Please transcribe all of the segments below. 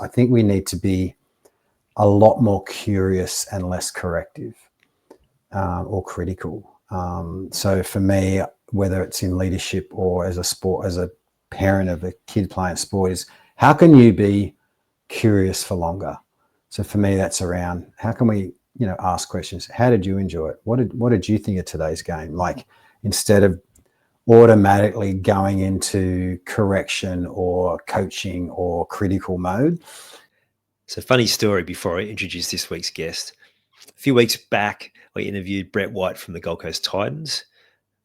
I think we need to be a lot more curious and less corrective or critical. So for me, whether it's in leadership or as a parent of a kid playing sport, is how can you be curious for longer? So for me, that's around how can we, ask questions. How did you enjoy it? What did you think of today's game? Like, instead of automatically going into correction or coaching or critical mode. So, funny story before I introduce this week's guest. A few weeks back, I interviewed Brett White from the Gold Coast Titans.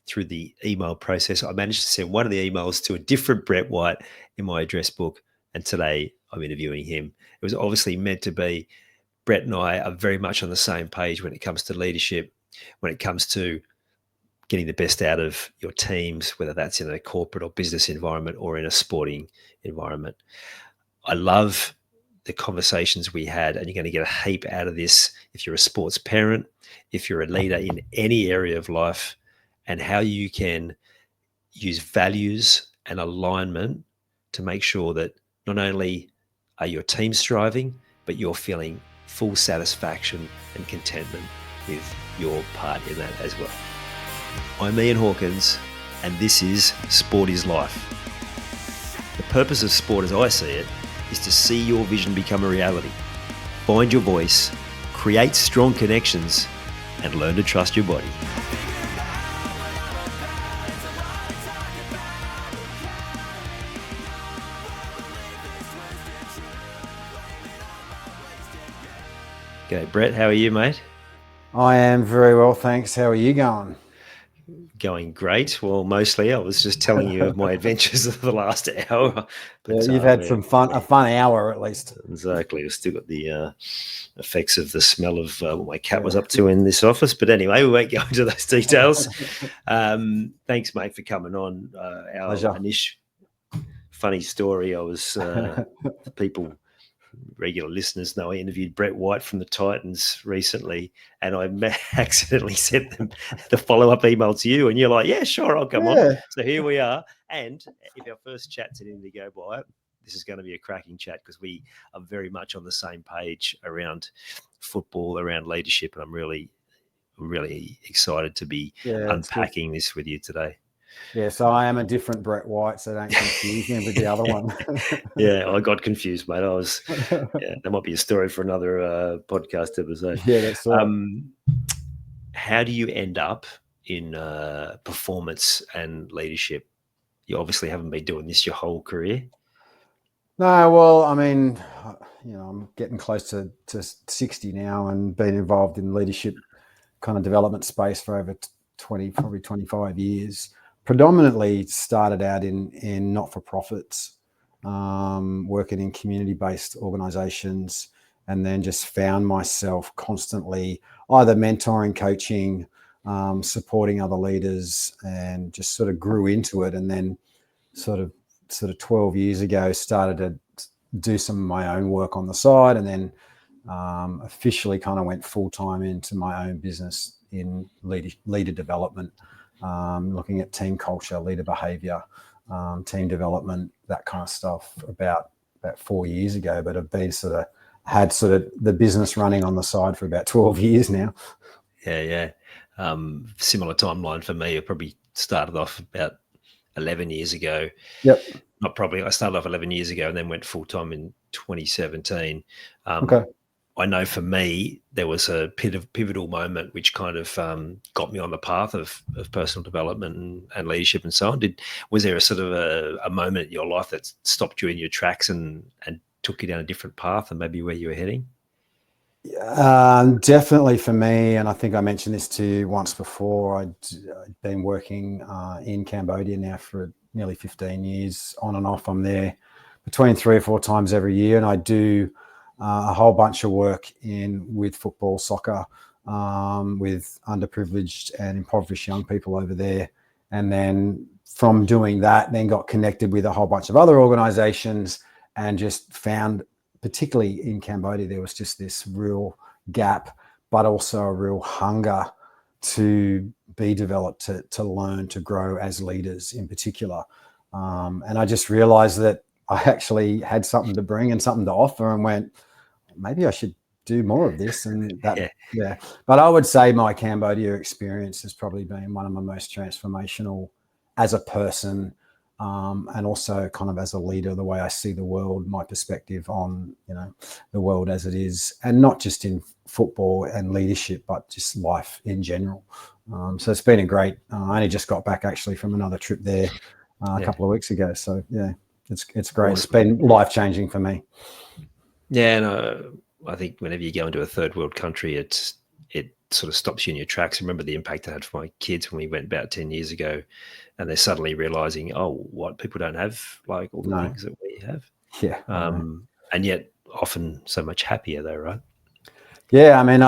Through the email process, I managed to send one of the emails to a different Brett White in my address book, and today I'm interviewing him. It was obviously meant to be. Brett and I are very much on the same page when it comes to leadership, when it comes to getting the best out of your teams, whether that's in a corporate or business environment or in a sporting environment. I love the conversations we had, and you're going to get a heap out of this if you're a sports parent, if you're a leader in any area of life, and how you can use values and alignment to make sure that not only are your teams thriving, but you're feeling full satisfaction and contentment with your part in that as well. I'm Ian Hawkins, and this is Sport is Life. The purpose of sport, as I see it, is to see your vision become a reality, find your voice, create strong connections, and learn to trust your body. G'day, Brett. How are you, mate? I am very well, thanks. How are you going? Going great. Well, mostly I was just telling you of my adventures of the last hour. But, you've had a fun hour at least. Exactly. We've still got the effects of the smell of what my cat was up to in this office. But anyway, we won't go into those details. Thanks, mate, for coming on. Our initial funny story, I was people... regular listeners know I interviewed Brett White from the Titans recently, and I accidentally sent them the follow-up email to you, and you're like, yeah, sure, I'll come on. So here we are. And if our first chat didn't go by, this is going to be a cracking chat because we are very much on the same page around football, around leadership, and I'm really excited to be unpacking this with you today. Yeah, so I am a different Brett White, so don't confuse me with the other one. Yeah, I got confused, mate. That might be a story for another podcast episode. Yeah, that's right. How do you end up in performance and leadership? You obviously haven't been doing this your whole career. No, well, I mean, I'm getting close to 60 now and been involved in leadership kind of development space for over probably 25 years. Predominantly started out in not-for-profits, working in community-based organizations, and then just found myself constantly either mentoring, coaching, supporting other leaders, and just sort of grew into it. And then sort of 12 years ago, started to do some of my own work on the side, and then officially kind of went full-time into my own business in leader development. Looking at team culture, leader behavior, team development, that kind of stuff about 4 years ago, but I've been had the business running on the side for about 12 years now. Yeah. Similar timeline for me. I probably started off about 11 years ago. Yep. Not probably. I started off 11 years ago and then went full-time in 2017. Okay. I know for me, there was a pivotal moment which kind of got me on the path of personal development and leadership and so on. Was there a sort of a moment in your life that stopped you in your tracks and took you down a different path and maybe where you were heading? Definitely for me, and I think I mentioned this to you once before, I'd been working in Cambodia now for nearly 15 years, on and off. I'm there between 3 or 4 times every year, and I do a whole bunch of work with football, soccer, with underprivileged and impoverished young people over there. And then from doing that, then got connected with a whole bunch of other organizations and just found, particularly in Cambodia, there was just this real gap, but also a real hunger to be developed, to learn, to grow as leaders in particular. And I just realized that I actually had something to bring and something to offer, and went, maybe I should do more of this. And that, yeah. But I would say my Cambodia experience has probably been one of my most transformational as a person, and also kind of as a leader, the way I see the world, my perspective on, the world as it is, and not just in football and leadership, but just life in general. So it's been a great, I only just got back actually from another trip there a couple of weeks ago. So yeah, it's great. Awesome. It's been life-changing for me. Yeah, and I think whenever you go into a third world country, it sort of stops you in your tracks. I remember the impact I had for my kids when we went about 10 years ago, and they're suddenly realizing, oh, what, people don't have like all the things that we have. Yeah. And yet often so much happier though, right? Yeah, I mean,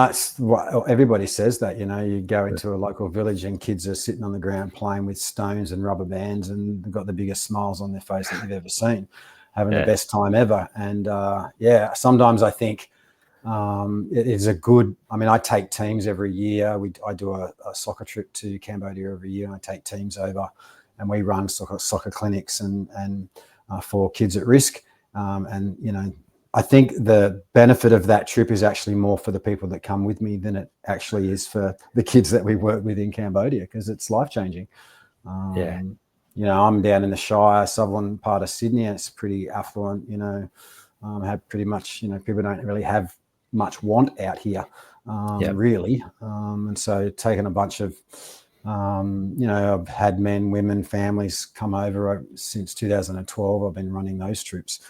everybody says that, you go into a local village and kids are sitting on the ground playing with stones and rubber bands, and they've got the biggest smiles on their face that you've ever seen, having the best time ever. And sometimes I think it is a good, I mean, I take teams every year. I do a soccer trip to Cambodia every year, and I take teams over, and we run soccer clinics and for kids at risk. I think the benefit of that trip is actually more for the people that come with me than it actually is for the kids that we work with in Cambodia, because it's life-changing. I'm down in the Shire, southern part of Sydney, and it's pretty affluent, have pretty much, people don't really have much want out here, really. And so taking a bunch of, I've had men, women, families come over since 2012. I've been running those trips.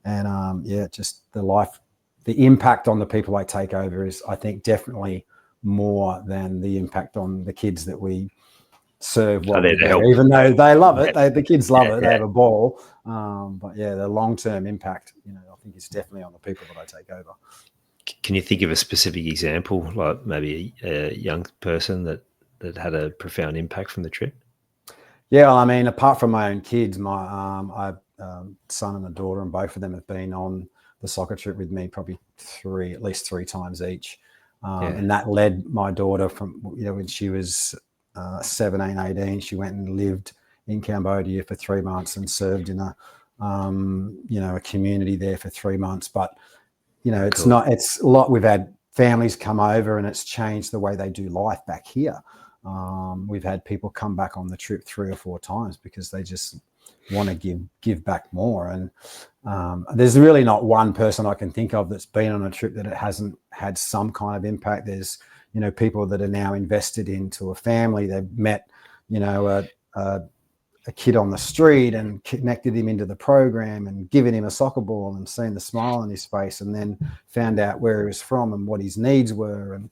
And just the impact on the people I take over is, I think, definitely more than the impact on the kids that we serve while we're there, even though they love it. The kids love it. They have a ball. But the long-term impact, I think is definitely on the people that I take over. Can you think of a specific example, like maybe a young person that had a profound impact from the trip? Yeah, well, I mean, apart from my own kids, my son and a daughter, and both of them have been on the soccer trip with me probably at least three times each. And that led my daughter from, when she was 17, 18, she went and lived in Cambodia for 3 months and served in a community there for 3 months. But, it's cool. It's a lot. We've had families come over, and it's changed the way they do life back here. We've had people come back on the trip 3 or 4 times because they just want to give back more. And there's really not one person I can think of that's been on a trip that it hasn't had some kind of impact. There's, people that are now invested into a family. They've met, a kid on the street and connected him into the program and given him a soccer ball and seen the smile on his face, and then found out where he was from and what his needs were. And,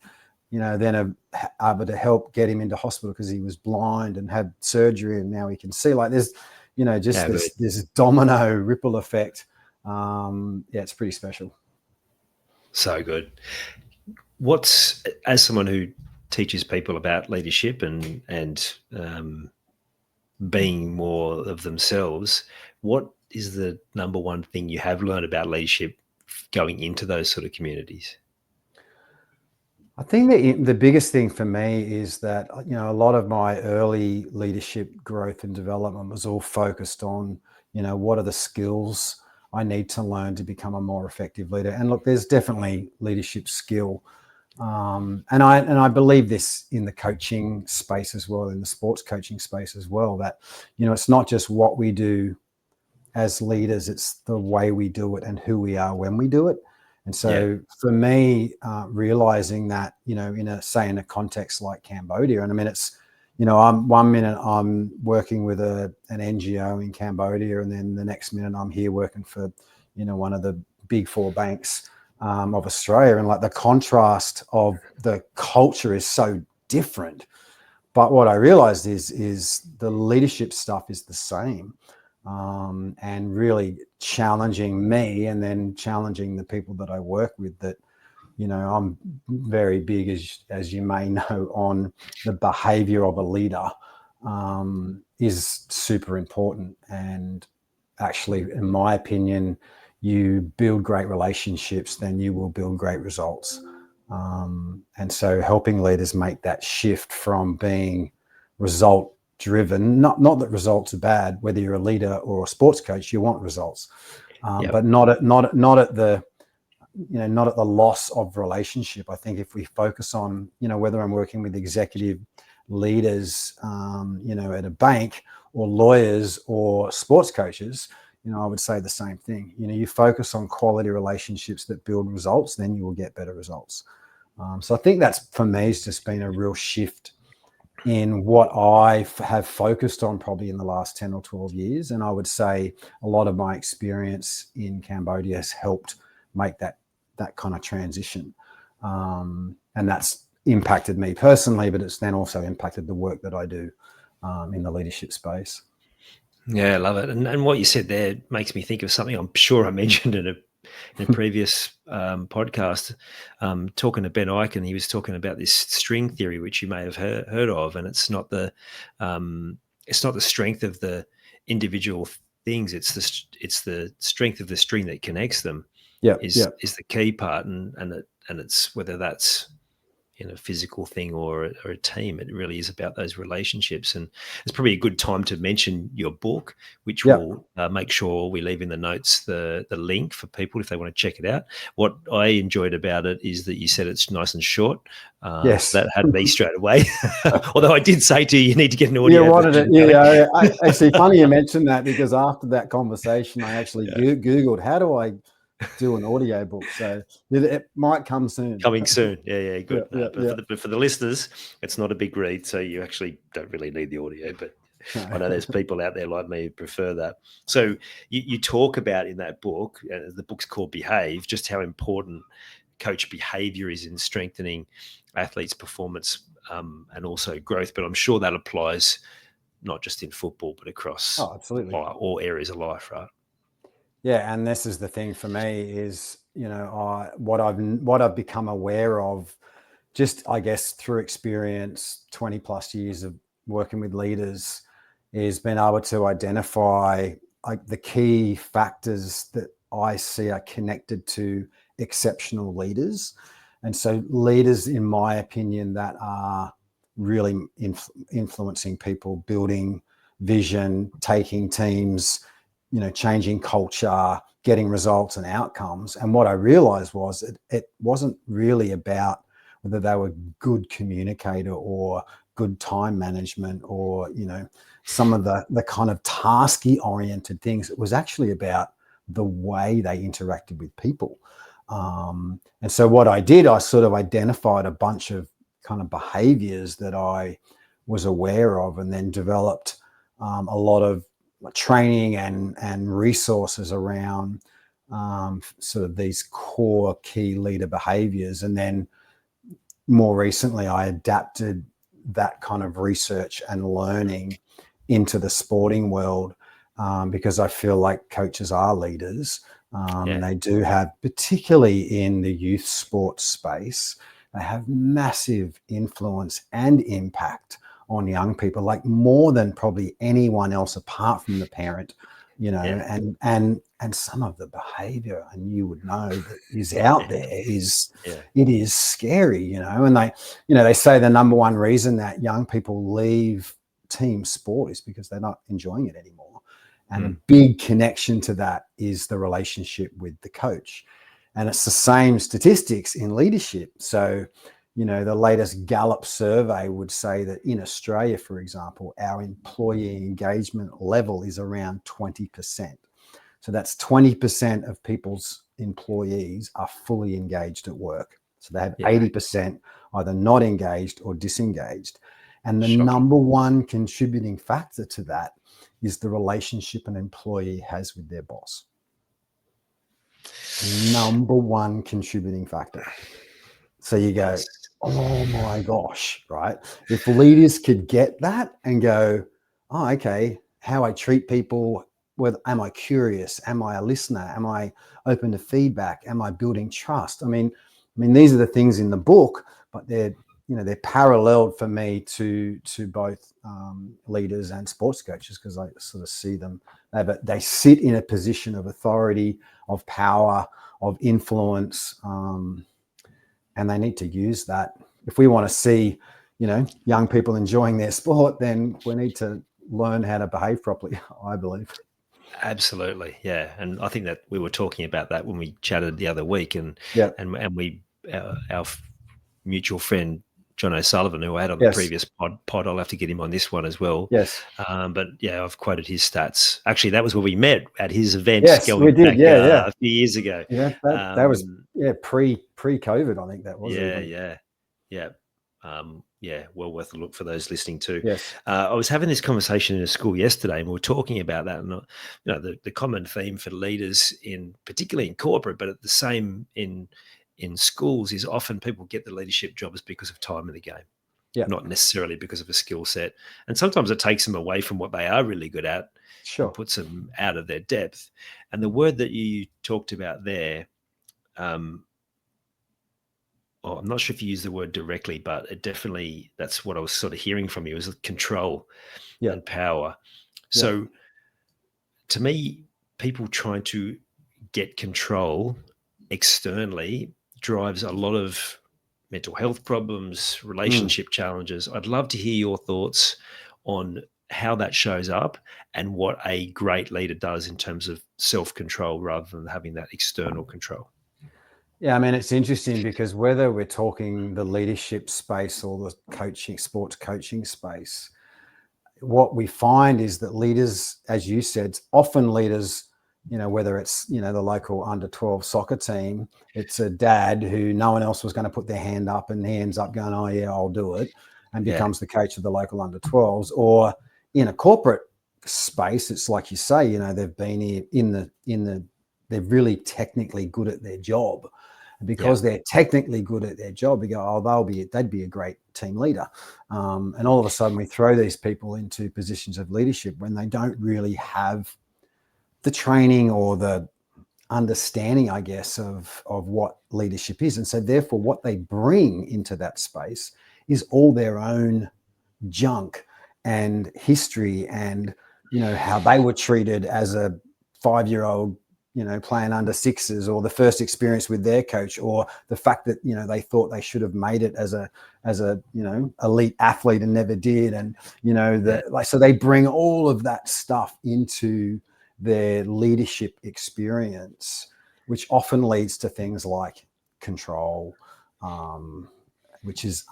then able to help get him into hospital because he was blind and had surgery, and now he can see. Like there's, this domino ripple effect. It's pretty special. So good. As someone who teaches people about leadership and being more of themselves, what is the number one thing you have learned about leadership going into those sort of communities? I think the biggest thing for me is that, a lot of my early leadership growth and development was all focused on, what are the skills I need to learn to become a more effective leader. And look, there's definitely leadership skill. And I believe this in the coaching space as well, in the sports coaching space as well, that, it's not just what we do as leaders, it's the way we do it and who we are when we do it. And so for me, realizing that, in a context like Cambodia, and I mean, it's, I'm 1 minute I'm working with an NGO in Cambodia, and then the next minute I'm here working for, one of the big 4 banks of Australia. And like the contrast of the culture is so different. But what I realized is the leadership stuff is the same. And really challenging me, and then challenging the people that I work with, that, I'm very big, as you may know, on the behavior of a leader, is super important. And actually, in my opinion, you build great relationships, then you will build great results. And so helping leaders make that shift from being result driven. Not that results are bad. Whether you're a leader or a sports coach, you want results, but not at the not at the loss of relationship. I think if we focus on, whether I'm working with executive leaders, at a bank, or lawyers or sports coaches, I would say the same thing. You focus on quality relationships that build results, then you will get better results. So I think that's, for me, has just been a real shift in what I have focused on probably in the last 10 or 12 years. And I would say a lot of my experience in Cambodia has helped make that kind of transition. And that's impacted me personally, but it's then also impacted the work that I do in the leadership space. Yeah, I love it. And what you said there makes me think of something I'm sure I mentioned in a previous podcast, talking to Ben Ike, and he was talking about this string theory, which you may have heard of, and it's not the strength of the individual things; it's the strength of the string that connects them. Is the key part, and it's whether that's a physical thing or a team. It really is about those relationships. And it's probably a good time to mention your book, which will make sure we leave in the notes the link for people if they want to check it out. What I enjoyed about it is that you said it's nice and short. Yes. So that had me straight away. Although I did say to you need to get an audio. Actually, funny you mentioned that, because after that conversation, I actually Googled, how do I do an audio book? So it might come soon. Coming soon. Yeah, good. But for the listeners, it's not a big read, so you actually don't really need the audio. But I know there's people out there like me who prefer that. So you talk about in that book, the book's called Behave, just how important coach behaviour is in strengthening athletes' performance and also growth. But I'm sure that applies not just in football, but across all areas of life, right? Yeah, and this is the thing for me is, what I've become aware of, just I guess through experience, 20 plus years of working with leaders, is being able to identify like the key factors that I see are connected to exceptional leaders. And so leaders, in my opinion, that are really influencing people, building vision, taking teams, changing culture, getting results and outcomes. And what I realized was it wasn't really about whether they were good communicator or good time management or, some of the kind of tasky oriented things. It was actually about the way they interacted with people. And so what I did, I sort of identified a bunch of kind of behaviors that I was aware of, and then developed a lot of training and resources around sort of these core key leader behaviors. And then more recently, I adapted that kind of research and learning into the sporting world, because I feel like coaches are leaders, and they do have, particularly in the youth sports space, they have massive influence and impact on young people, like more than probably anyone else apart from the parent, and some of the behavior, and you would know, that is out there it is scary, and they say the number one reason that young people leave team sport is because they're not enjoying it anymore. And a big connection to that is the relationship with the coach. And it's the same statistics in leadership. So, the latest Gallup survey would say that in Australia, for example, our employee engagement level is around 20%. So that's 20% of people's employees are fully engaged at work. So they have 80% either not engaged or disengaged. And the number one contributing factor to that is the relationship an employee has with their boss. Number one contributing factor. So you go, oh my gosh, right? If leaders could get that and go, oh, okay, how I treat people, am I curious? Am I a listener? Am I open to feedback? Am I building trust? I mean, these are the things in the book, but they're paralleled for me to both leaders and sports coaches, because I sort of see them. They sit in a position of authority, of power, of influence, and they need to use that. If we want to see, young people enjoying their sport, then we need to learn how to behave properly, I believe. Absolutely, yeah. And I think that we were talking about that when we chatted the other week, and Yeah. we our mutual friend John O'Sullivan, who I had on the Yes. previous pod, I'll have to get him on this one as well. Yes. But yeah, I've quoted his stats. Actually, that was where we met at his events Yes, we going did. back Yeah. a few years ago. Yeah. That was pre-COVID. I think that was even. Yeah. Well worth a look for those listening too. Yes. I was having this conversation in a school yesterday, and we were talking about that. And the common theme for leaders, particularly in corporate, but the same in schools, is often people get the leadership jobs because of time in the game, Yeah. not necessarily because of a skill set. And sometimes it takes them away from what they are really good at, Sure. and puts them out of their depth. And the word that you talked about there. Well, I'm not sure if you used the word directly, but it definitely, that's what I was sort of hearing from you, is control and power. So to me, people trying to get control externally drives a lot of mental health problems, relationship challenges. I'd love to hear your thoughts on how that shows up and what a great leader does in terms of self-control rather than having that external control. Yeah, I mean, it's interesting because whether we're talking the leadership space or the sports coaching space, what we find is that leaders, as you said, often leaders, whether it's, the local under 12 soccer team, it's a dad who no one else was going to put their hand up and he ends up going, oh yeah, I'll do it, and becomes the coach of the local under 12s. Or in a corporate space, it's like you say, they've been they're really technically good at their job. And because they're technically good at their job, we go, oh, they'd be a great team leader. And all of a sudden we throw these people into positions of leadership when they don't really have the training or the understanding, I guess, of what leadership is. And so therefore what they bring into that space is all their own junk and history and, how they were treated as a 5-year-old, playing under sixes, or the first experience with their coach, or the fact that, they thought they should have made it as a, elite athlete and never did. And, so they bring all of that stuff into their leadership experience, which often leads to things like control, which is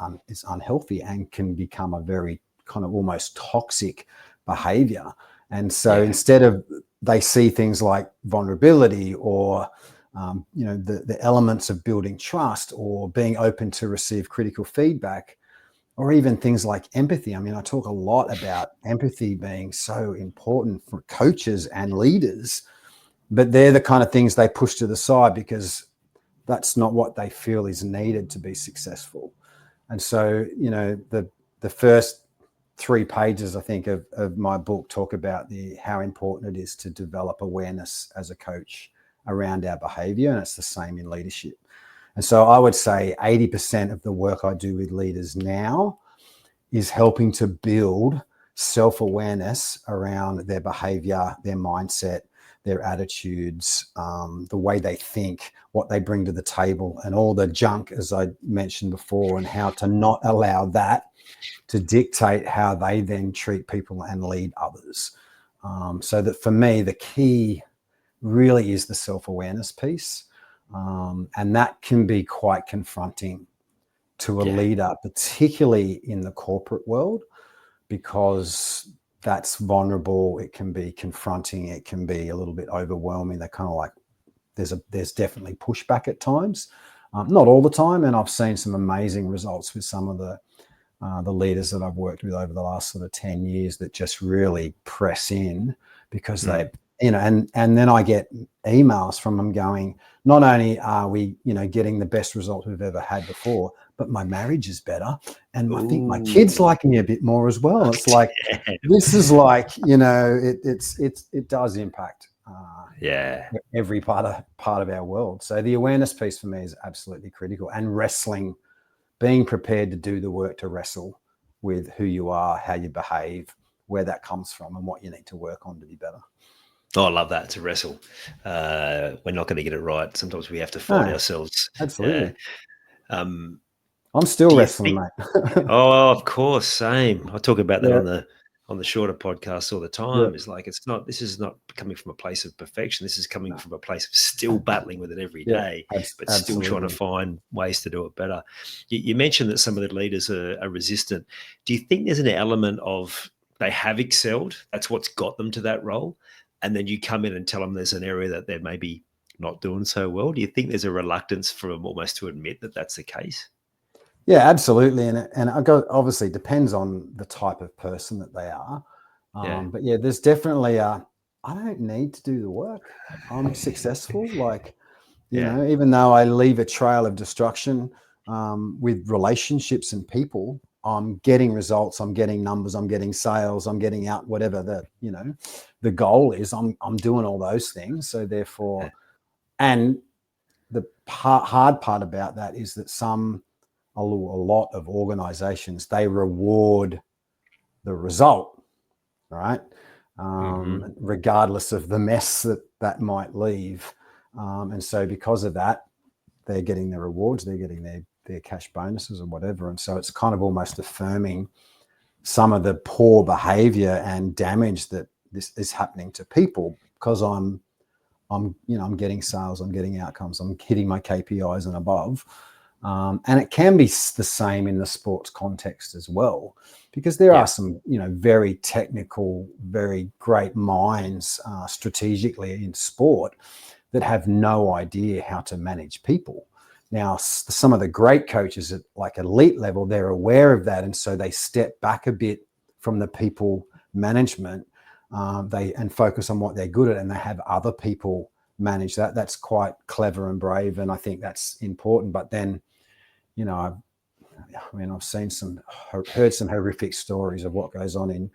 unhealthy and can become a very kind of almost toxic behavior. And so instead of, they see things like vulnerability or, the elements of building trust or being open to receive critical feedback, or even things like empathy. I mean, I talk a lot about empathy being so important for coaches and leaders, but they're the kind of things they push to the side because that's not what they feel is needed to be successful. And so, the first 3 pages, I think, of my book talk about how important it is to develop awareness as a coach around our behavior. And it's the same in leadership. And so I would say 80% of the work I do with leaders now is helping to build self-awareness around their behavior, their mindset, their attitudes, the way they think, what they bring to the table, and all the junk, as I mentioned before, and how to not allow that to dictate how they then treat people and lead others. So that for me, the key really is the self-awareness piece. And that can be quite confronting to a leader, particularly in the corporate world, because that's vulnerable. It can be confronting. It can be a little bit overwhelming. They're kind of like, there's definitely pushback at times, not all the time. And I've seen some amazing results with some of the leaders that I've worked with over the last sort of 10 years that just really press in because they, and then I get emails from them going, not only are we, getting the best results we've ever had before, but my marriage is better. And I think my kids like me a bit more as well. It's like, this is like, it does impact every part of our world. So the awareness piece for me is absolutely critical, and wrestling, being prepared to do the work to wrestle with who you are, how you behave, where that comes from, and what you need to work on to be better. Oh, I love that, to wrestle. We're not going to get it right. Sometimes we have to fight ourselves. Absolutely. I'm still Do you wrestling, think? mate. Oh, of course, same. I talk about that Yeah, on the shorter podcasts all the yeah, time. It's like this is not coming from a place of perfection. This is coming no, from a place of still battling with it every yeah, day, but still trying to absolutely. find ways to do it better. You mentioned that some of the leaders are resistant. Do you think there's an element of they have excelled? That's what's got them to that role, and then you come in and tell them there's an area that they're maybe not doing so well. Do you think there's a reluctance for them almost to admit that that's the case? Yeah, absolutely. And I go, obviously depends on the type of person that they are. Yeah, But yeah, there's definitely I don't need to do the work. I'm successful. Like, yeah, even though I leave a trail of destruction with relationships and people, I'm getting results, I'm getting numbers, I'm getting sales, I'm getting out whatever the goal is. I'm doing all those things. So yeah, therefore, and the hard part about that is that a lot of organizations, they reward the result, right? hmm, Regardless of the mess that might leave. And so because of that, they're getting their rewards, they're getting their cash bonuses or whatever. And so it's kind of almost affirming some of the poor behavior and damage that this is happening to people because I'm getting sales, I'm getting outcomes, I'm hitting my KPIs and above. And it can be the same in the sports context as well, because there yeah, are some, very technical, very great minds strategically in sport that have no idea how to manage people. Now, some of the great coaches at like elite level, they're aware of that. And so they step back a bit from the people management and focus on what they're good at, and they have other people manage that. That's quite clever and brave, and I think that's important. But then, I've seen heard some horrific stories of what goes on in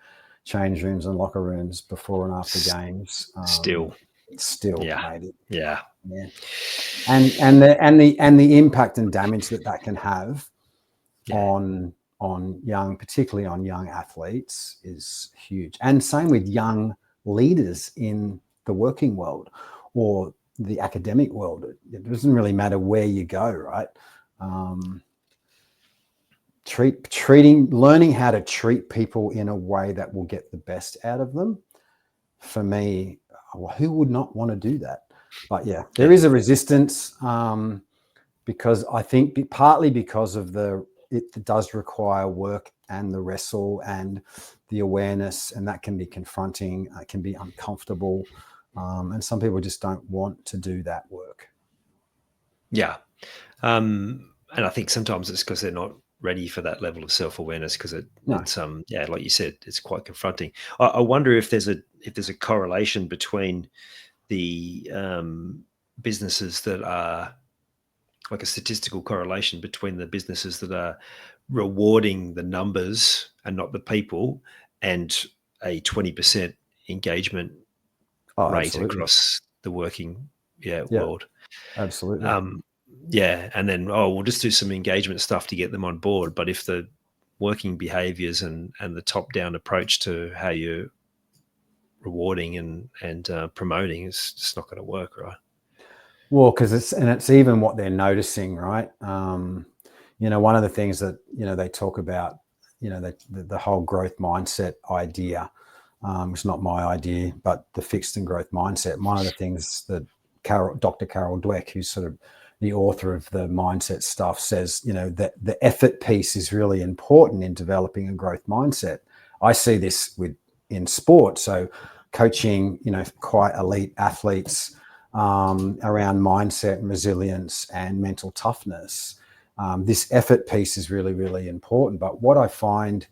change rooms and locker rooms before and after games. still, Still, yeah, mate, yeah, yeah, and the impact and damage that can have yeah, on particularly on young athletes is huge. And same with young leaders in the working world or the academic world. It doesn't really matter where you go, right? Um, learning how to treat people in a way that will get the best out of them. For me, well, who would not want to do that? But yeah, there yeah, is a resistance. Because I think partly because of it does require work and the wrestle and the awareness, and that can be confronting, it can be uncomfortable, and some people just don't want to do that work. yeah. And I think sometimes it's because they're not ready for that level of self-awareness because No. it's yeah, like you said, it's quite confronting. I wonder if there's a correlation between the businesses that are like a statistical correlation between the businesses that are rewarding the numbers and not the people, and a 20% engagement Oh, rate absolutely. across the working Yeah, world. absolutely. Um, yeah, and then we'll just do some engagement stuff to get them on board. But if the working behaviours and the top down approach to how you're rewarding and promoting is just not going to work, right? Well, because it's even what they're noticing, right? One of the things that they talk about, the whole growth mindset idea. It's not my idea, but the fixed and growth mindset. One of the things that Dr. Carol Dweck, who's sort of the author of the mindset stuff, says, that the effort piece is really important in developing a growth mindset. I see this in sport. So coaching, quite elite athletes around mindset and resilience and mental toughness. This effort piece is really, really important. But what I find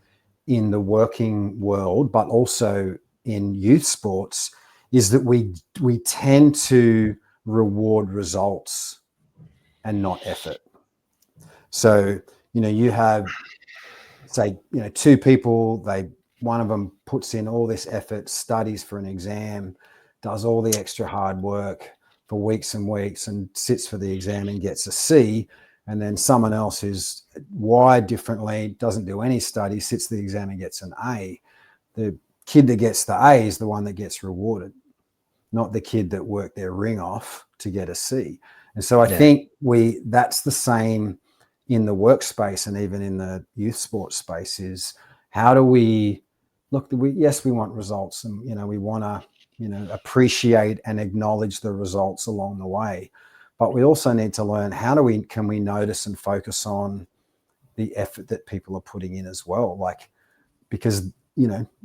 in the working world, but also in youth sports, is that we tend to reward results and not effort. So, you have, say, two people, one of them puts in all this effort, studies for an exam, does all the extra hard work for weeks and weeks and sits for the exam and gets a C. And then someone else who's wired differently, doesn't do any study, sits the exam and gets an A. The kid that gets the A is the one that gets rewarded, not the kid that worked their ring off to get a C. And so I Yeah, think that's the same in the workspace and even in the youth sports space is how do we look, yes, we want results, and, we want to, appreciate and acknowledge the results along the way. But we also need to learn can we notice and focus on the effort that people are putting in as well. Like, because,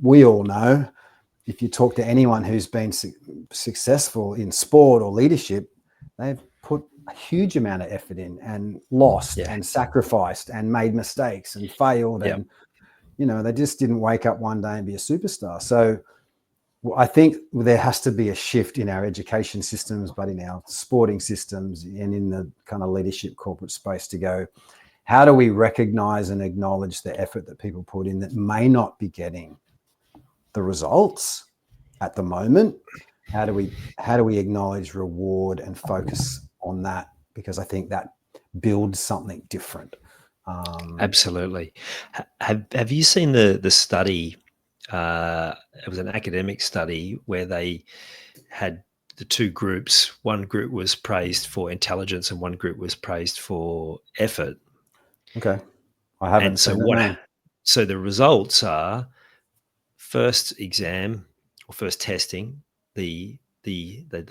we all know, if you talk to anyone who's been successful in sport or leadership, they've put a huge amount of effort in and lost and sacrificed and made mistakes and failed. And, they just didn't wake up one day and be a superstar. So I think there has to be a shift in our education systems, but in our sporting systems and in the kind of leadership corporate space to go, how do we recognize and acknowledge the effort that people put in that may not be getting the results at the moment? How do we acknowledge, reward, and focus on that? Because I think that builds something different. Absolutely. Have you seen the study? It was an academic study where they had the two groups. One group was praised for intelligence and one group was praised for effort. Okay. I haven't seen it. So the results are first exam or first testing, the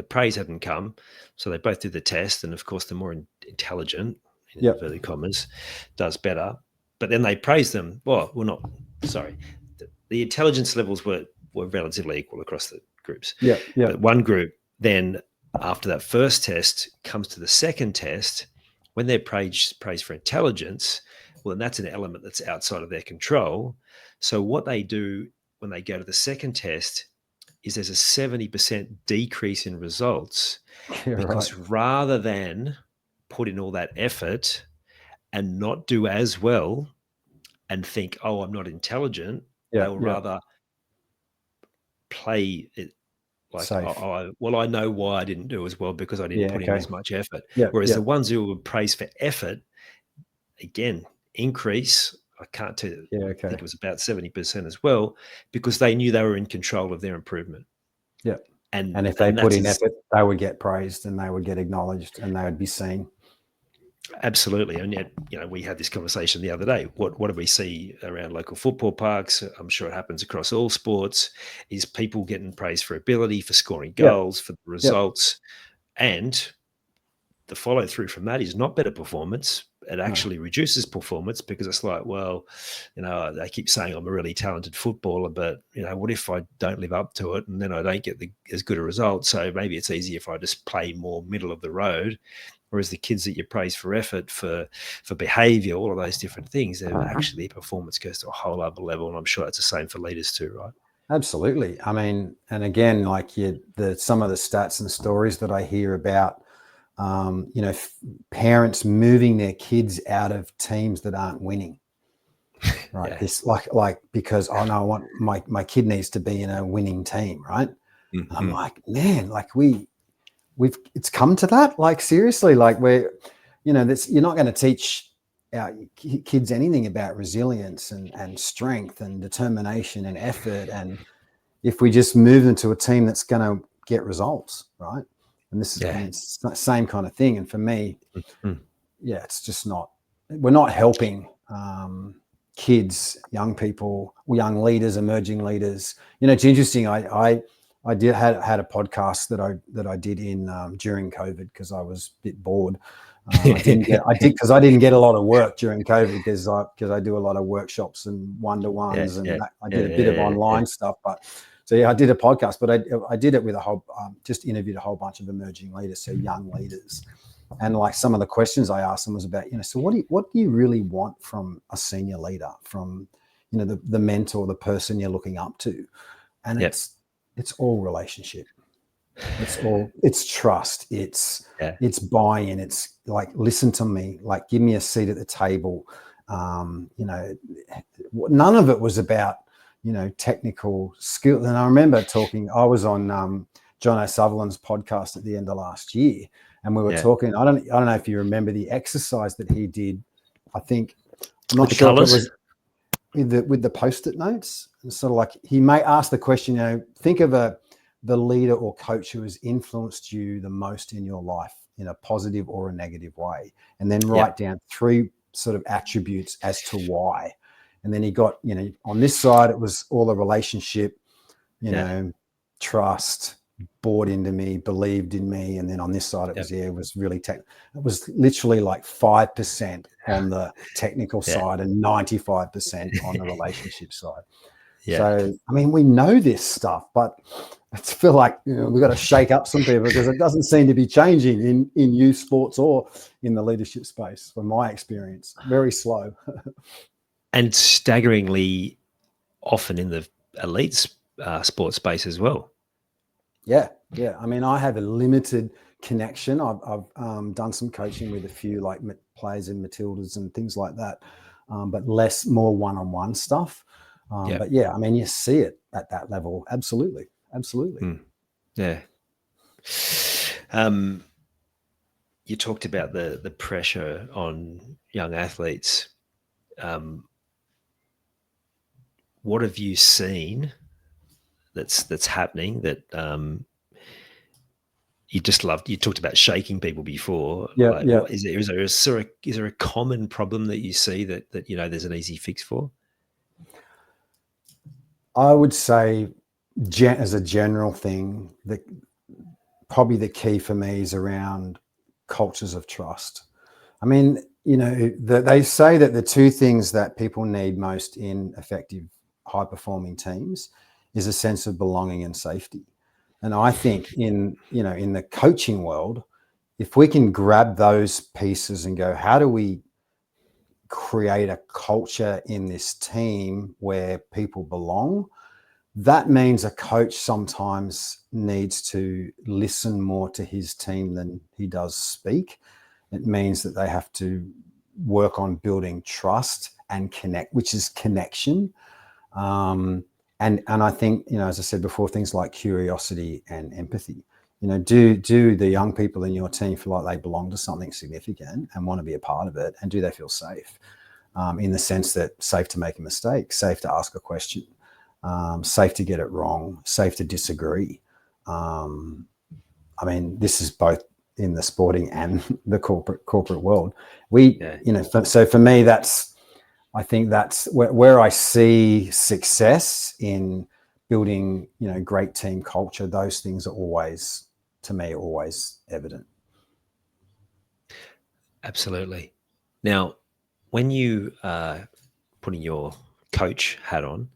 praise hadn't come. So they both did the test. And of course, the more intelligent, in inverted commas, does better. But then they praised them. The intelligence levels were relatively equal across the groups. But one group then, after that first test, comes to the second test. When they're praised for intelligence, well, then that's an element that's outside of their control. So what they do when they go to the second test is there's a 70% decrease in results because rather than put in all that effort and not do as well and think, oh, I'm not intelligent, they will rather play it like, I know why I didn't do as well because I didn't put in as much effort. Whereas the ones who were praised for effort, again, increase. I can't tell you. I think it was about 70% as well, because they knew they were in control of their improvement. Yeah. And if they put in effort, they would get praised and they would get acknowledged and they would be seen. Absolutely. And yet, we had this conversation the other day. What do we see around local football parks? I'm sure it happens across all sports, is people getting praised for ability, for scoring goals, for the results. And the follow through from that is not better performance. It actually reduces performance, because it's like, well, they keep saying I'm a really talented footballer, but what if I don't live up to it and then I don't get as good a result? So maybe it's easier if I just play more middle of the road. Whereas the kids that you praise for effort, for behavior, all of those different things, actually their performance goes to a whole other level. And I'm sure it's the same for leaders too, right? Absolutely. I mean, and again, like some of the stats and stories that I hear about, parents moving their kids out of teams that aren't winning, right? It's like because no, I want my kid needs to be in a winning team, right? Mm-hmm. And I'm like, man, like it's come to that. Like seriously, like you're not going to teach our kids anything about resilience and strength and determination and effort, and if we just move them to a team that's going to get results, right? And this is it's the same kind of thing. And for me, it's just not. We're not helping kids, young people, young leaders, emerging leaders. It's interesting. I had a podcast that I did during COVID because I was a bit bored. I didn't get a lot of work during COVID because I do a lot of workshops and one-to-ones and I did a bit of online stuff, but. So I did a podcast, but I did it with just interviewed a whole bunch of emerging leaders, so young leaders, and like some of the questions I asked them was about, so what do you really want from a senior leader, from the mentor, the person you're looking up to, and it's all relationship, it's trust, it's buy-in, it's like listen to me, like give me a seat at the table, none of it was about technical skill. And I remember I was on John O'Sullivan's podcast at the end of last year, and we were talking. I don't know if you remember the exercise that he did. I'm not sure if it was with the post-it notes. It's sort of like he may ask the question, think of the leader or coach who has influenced you the most in your life in a positive or a negative way, and then write down three sort of attributes as to why. And then he got, on this side, it was all a relationship, trust, bought into me, believed in me. And then on this side, it was really it was literally like 5% on the technical side and 95% on the relationship side. So, I mean, we know this stuff, but I feel like we've got to shake up some people because it doesn't seem to be changing in youth sports or in the leadership space, from my experience. Very slow. And staggeringly often in the elite sports space as well. Yeah. I mean, I have a limited connection. I've done some coaching with a few like players in Matildas and things like that, but more one-on-one stuff. But yeah, I mean, you see it at that level. Absolutely. Yeah. You talked about the pressure on young athletes. What have you seen that's happening that you just loved? You talked about shaking people before. What, is there a common problem that you see that there's an easy fix for? I would say, as a general thing, that probably the key for me is around cultures of trust. I mean, they say that the two things that people need most in effective, high-performing teams is a sense of belonging and safety. And I think in the coaching world, if we can grab those pieces and go, how do we create a culture in this team where people belong? That means a coach sometimes needs to listen more to his team than he does speak. It means that they have to work on building trust and connect, which is connection. And I think, as I said before, things like curiosity and empathy. Do the young people in your team feel like they belong to something significant and want to be a part of it? And do they feel safe? In the sense that safe to make a mistake, safe to ask a question, safe to get it wrong, safe to disagree. I mean, this is both in the sporting and the corporate world. So for me, I think that's where I see success in building, great team culture. Those things are always evident. Absolutely. Now, when you are putting your coach hat on,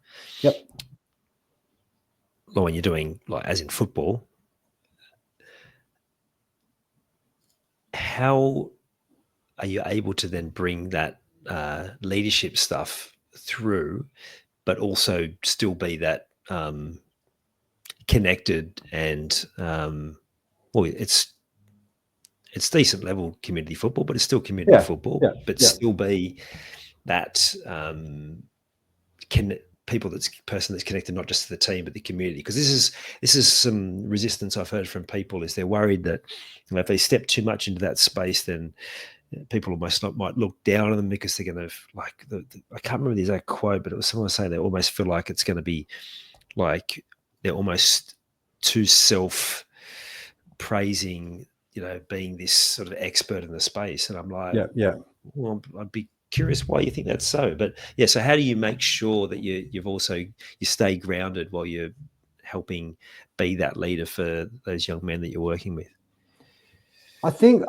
when you're doing, like, as in football, how are you able to then bring that leadership stuff through, but also still be that connected and it's decent level community football, but it's still community football, but still be that person that's connected not just to the team but the community? Because this is some resistance I've heard from people, is they're worried that if they step too much into that space, then people almost might look down on them because they're going to, like, I can't remember the exact quote, but it was someone saying they almost feel like it's going to be like they're almost too self-praising, being this sort of expert in the space. And I'm like, well, I'd be curious why you think that's so. But yeah, so how do you make sure that you stay grounded while you're helping be that leader for those young men that you're working with? I think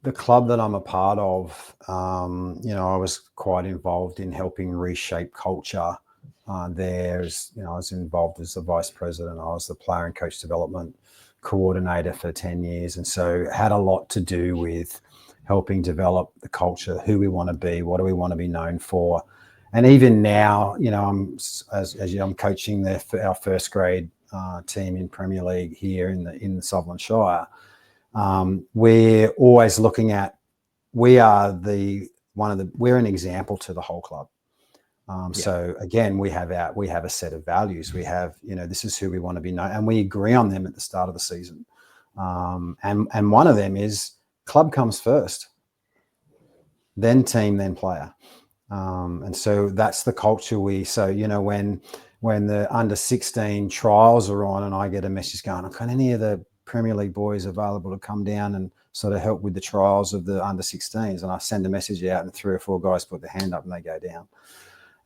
the club that I'm a part of, I was quite involved in helping reshape culture. I was involved as the vice president. I was the player and coach development coordinator for 10 years. And so had a lot to do with helping develop the culture, who we want to be, what do we want to be known for. And even now, I'm coaching our first grade team in Premier League here in the Sutherland Shire. We're always looking at, we're an example to the whole club. So again, we have a set of values. We have, this is who we want to be known, and we agree on them at the start of the season. And one of them is club comes first, then team, then player. And so that's the culture when the under 16 trials are on and I get a message going, can any of the Premier League boys available to come down and sort of help with the trials of the under 16s, and I send a message out and 3 or 4 guys put their hand up and they go down.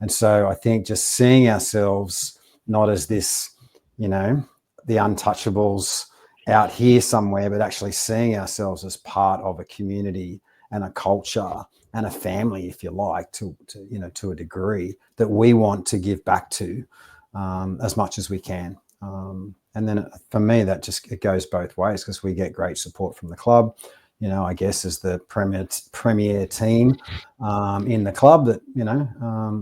And so I think just seeing ourselves not as this, you know, the untouchables out here somewhere, but actually seeing ourselves as part of a community and a culture and a family, if you like, to you know, to a degree that we want to give back to as much as we can. And then for me, that just, it goes both ways, because we get great support from the club, you know, I guess as the premier team in the club that, you know,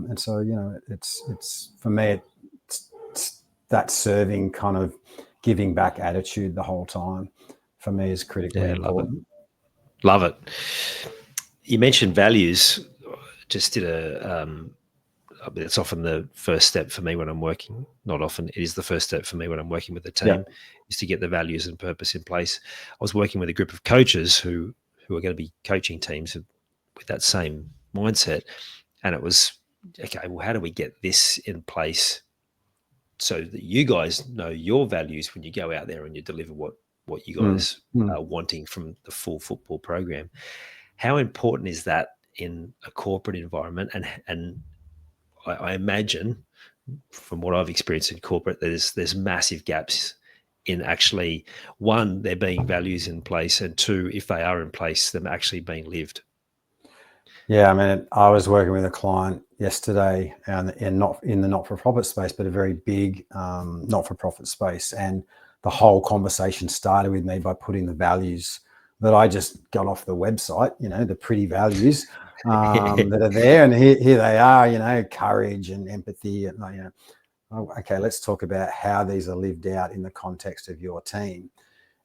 and so, you know, it's for me, it's that serving kind of giving back attitude the whole time for me is critically important. Love it. You mentioned values. Just did it's often the first step for me when I'm working. Not often, it is the first step for me when I'm working with a team, is to get the values and purpose in place. I was working with a group of coaches who are going to be coaching teams with that same mindset, and it was, okay, well, how do we get this in place so that you guys know your values when you go out there and you deliver what you guys are wanting from the full football program? How important is that in a corporate environment? And I imagine, from what I've experienced in corporate, there's massive gaps in actually, one, there being values in place, and two, if they are in place, them actually being lived. Yeah, I mean, I was working with a client yesterday, and not in the not-for-profit space, but a very big not-for-profit space. And the whole conversation started with me by putting the values that I just got off the website, you know, the pretty values that are there. And here they are, you know, courage and empathy. And, you know, oh, okay, let's talk about how these are lived out in the context of your team.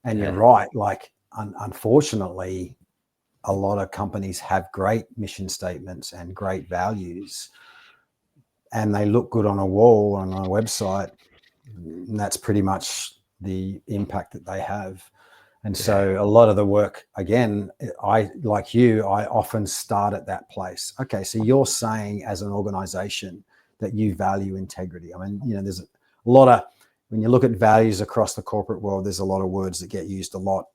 And you're right, like, unfortunately, a lot of companies have great mission statements and great values, and they look good on a wall on a website, and that's pretty much the impact that they have. And so a lot of the work, again, I, like you, I often start at that place. Okay, so you're saying as an organization that you value integrity. I mean, you know, there's a lot of, when you look at values across the corporate world, there's a lot of words that get used a lot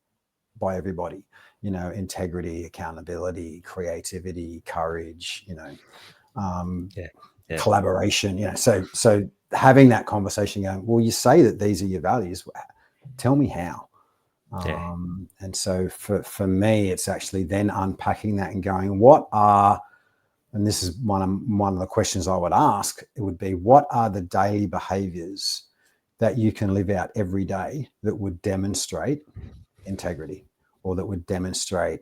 by everybody, you know, integrity, accountability, creativity, courage, you know, collaboration, you know, so having that conversation going, well, you say that these are your values, tell me how. And so for me, it's actually then unpacking that and going, what are, and this is one of the questions I would ask, it would be, what are the daily behaviors that you can live out every day that would demonstrate integrity, or that would demonstrate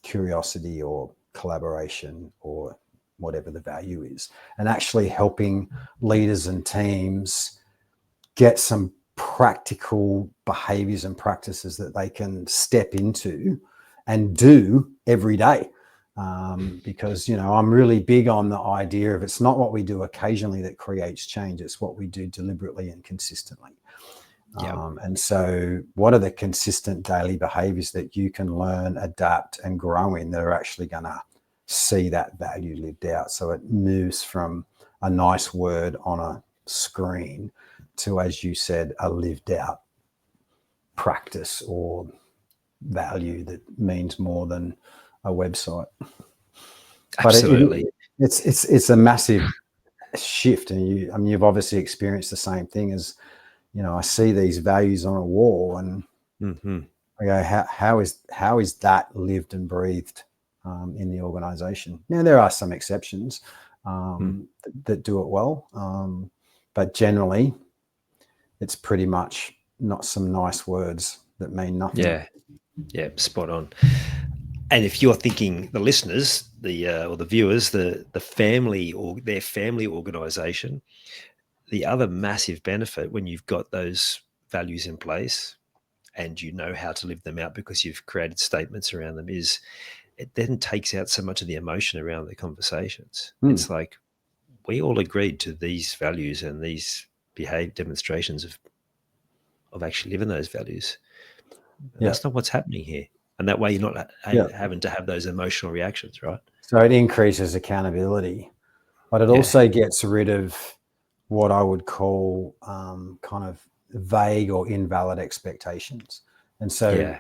curiosity or collaboration or whatever the value is, and actually helping leaders and teams get some practical behaviors and practices that they can step into and do every day. Because, you know, I'm really big on the idea of, it's not what we do occasionally that creates change, it's what we do deliberately and consistently. And so what are the consistent daily behaviors that you can learn, adapt, and grow in that are actually going to see that value lived out? So it moves from a nice word on a screen to, as you said, a lived out practice or value that means more than a website. Absolutely. But it's a massive shift. And I mean, you've obviously experienced the same thing. As you know, I see these values on a wall, and I go, how is that lived and breathed in the organization? Now, there are some exceptions that do it well, but generally, it's pretty much not some nice words that mean nothing. Yeah, spot on. And if you're thinking, the listeners, or the viewers, the family or their family organization, the other massive benefit when you've got those values in place and you know how to live them out because you've created statements around them, is it then takes out so much of the emotion around the conversations. It's like, we all agreed to these values and these demonstrations of actually living those values. That's not what's happening here. And that way you're not having to have those emotional reactions, right? So it increases accountability, but it also gets rid of what I would call kind of vague or invalid expectations. And so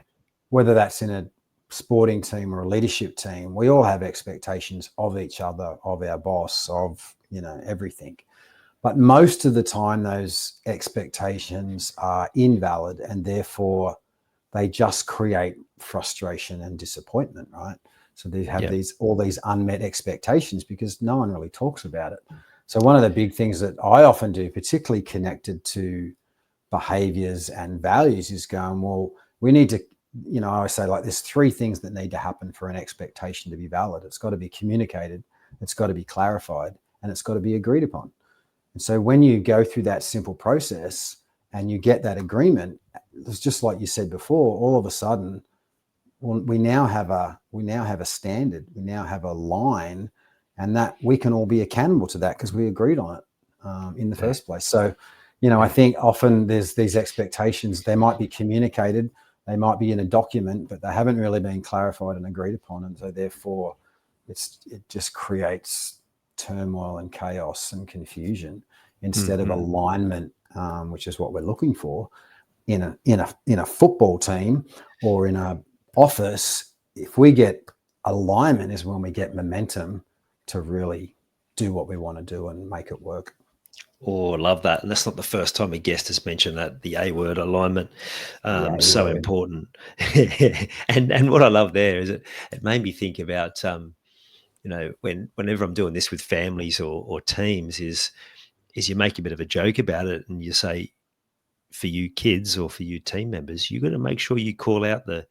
whether that's in a sporting team or a leadership team, we all have expectations of each other, of our boss, of, everything. But most of the time, those expectations are invalid, and therefore they just create frustration and disappointment, right? So they have all these unmet expectations because no one really talks about it. So one of the big things that I often do, particularly connected to behaviors and values, is going, well, we need to, I always say, like, there's three things that need to happen for an expectation to be valid. It's got to be communicated, it's got to be clarified, and it's got to be agreed upon. And so when you go through that simple process and you get that agreement, it's just like you said before, all of a sudden, we now have a standard, we now have a line, and that we can all be accountable to that because we agreed on it in the first place. So, I think often there's these expectations, they might be communicated, they might be in a document, but they haven't really been clarified and agreed upon. And so therefore it just creates turmoil and chaos and confusion instead of alignment, which is what we're looking for in a football team or in a office. If we get alignment is when we get momentum to really do what we want to do and make it work. Oh, love that. And that's not the first time a guest has mentioned that, the A word, alignment. So important. And what I love there is it made me think about, whenever I'm doing this with families or teams, is you make a bit of a joke about it and you say, for you kids or for you team members, you've got to make sure you call out the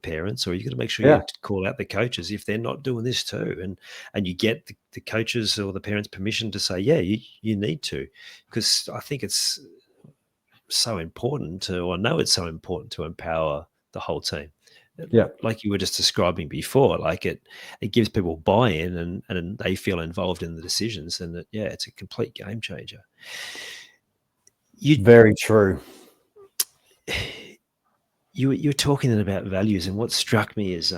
parents, or you've got to make sure you call out the coaches if they're not doing this too. And you get the coaches or the parents' permission to say, yeah, you need to, because I think it's so important I know it's so important to empower the whole team. Yeah. Like you were just describing before, like it gives people buy-in and they feel involved in the decisions, and it's a complete game changer. Very true. You're talking about values, and what struck me is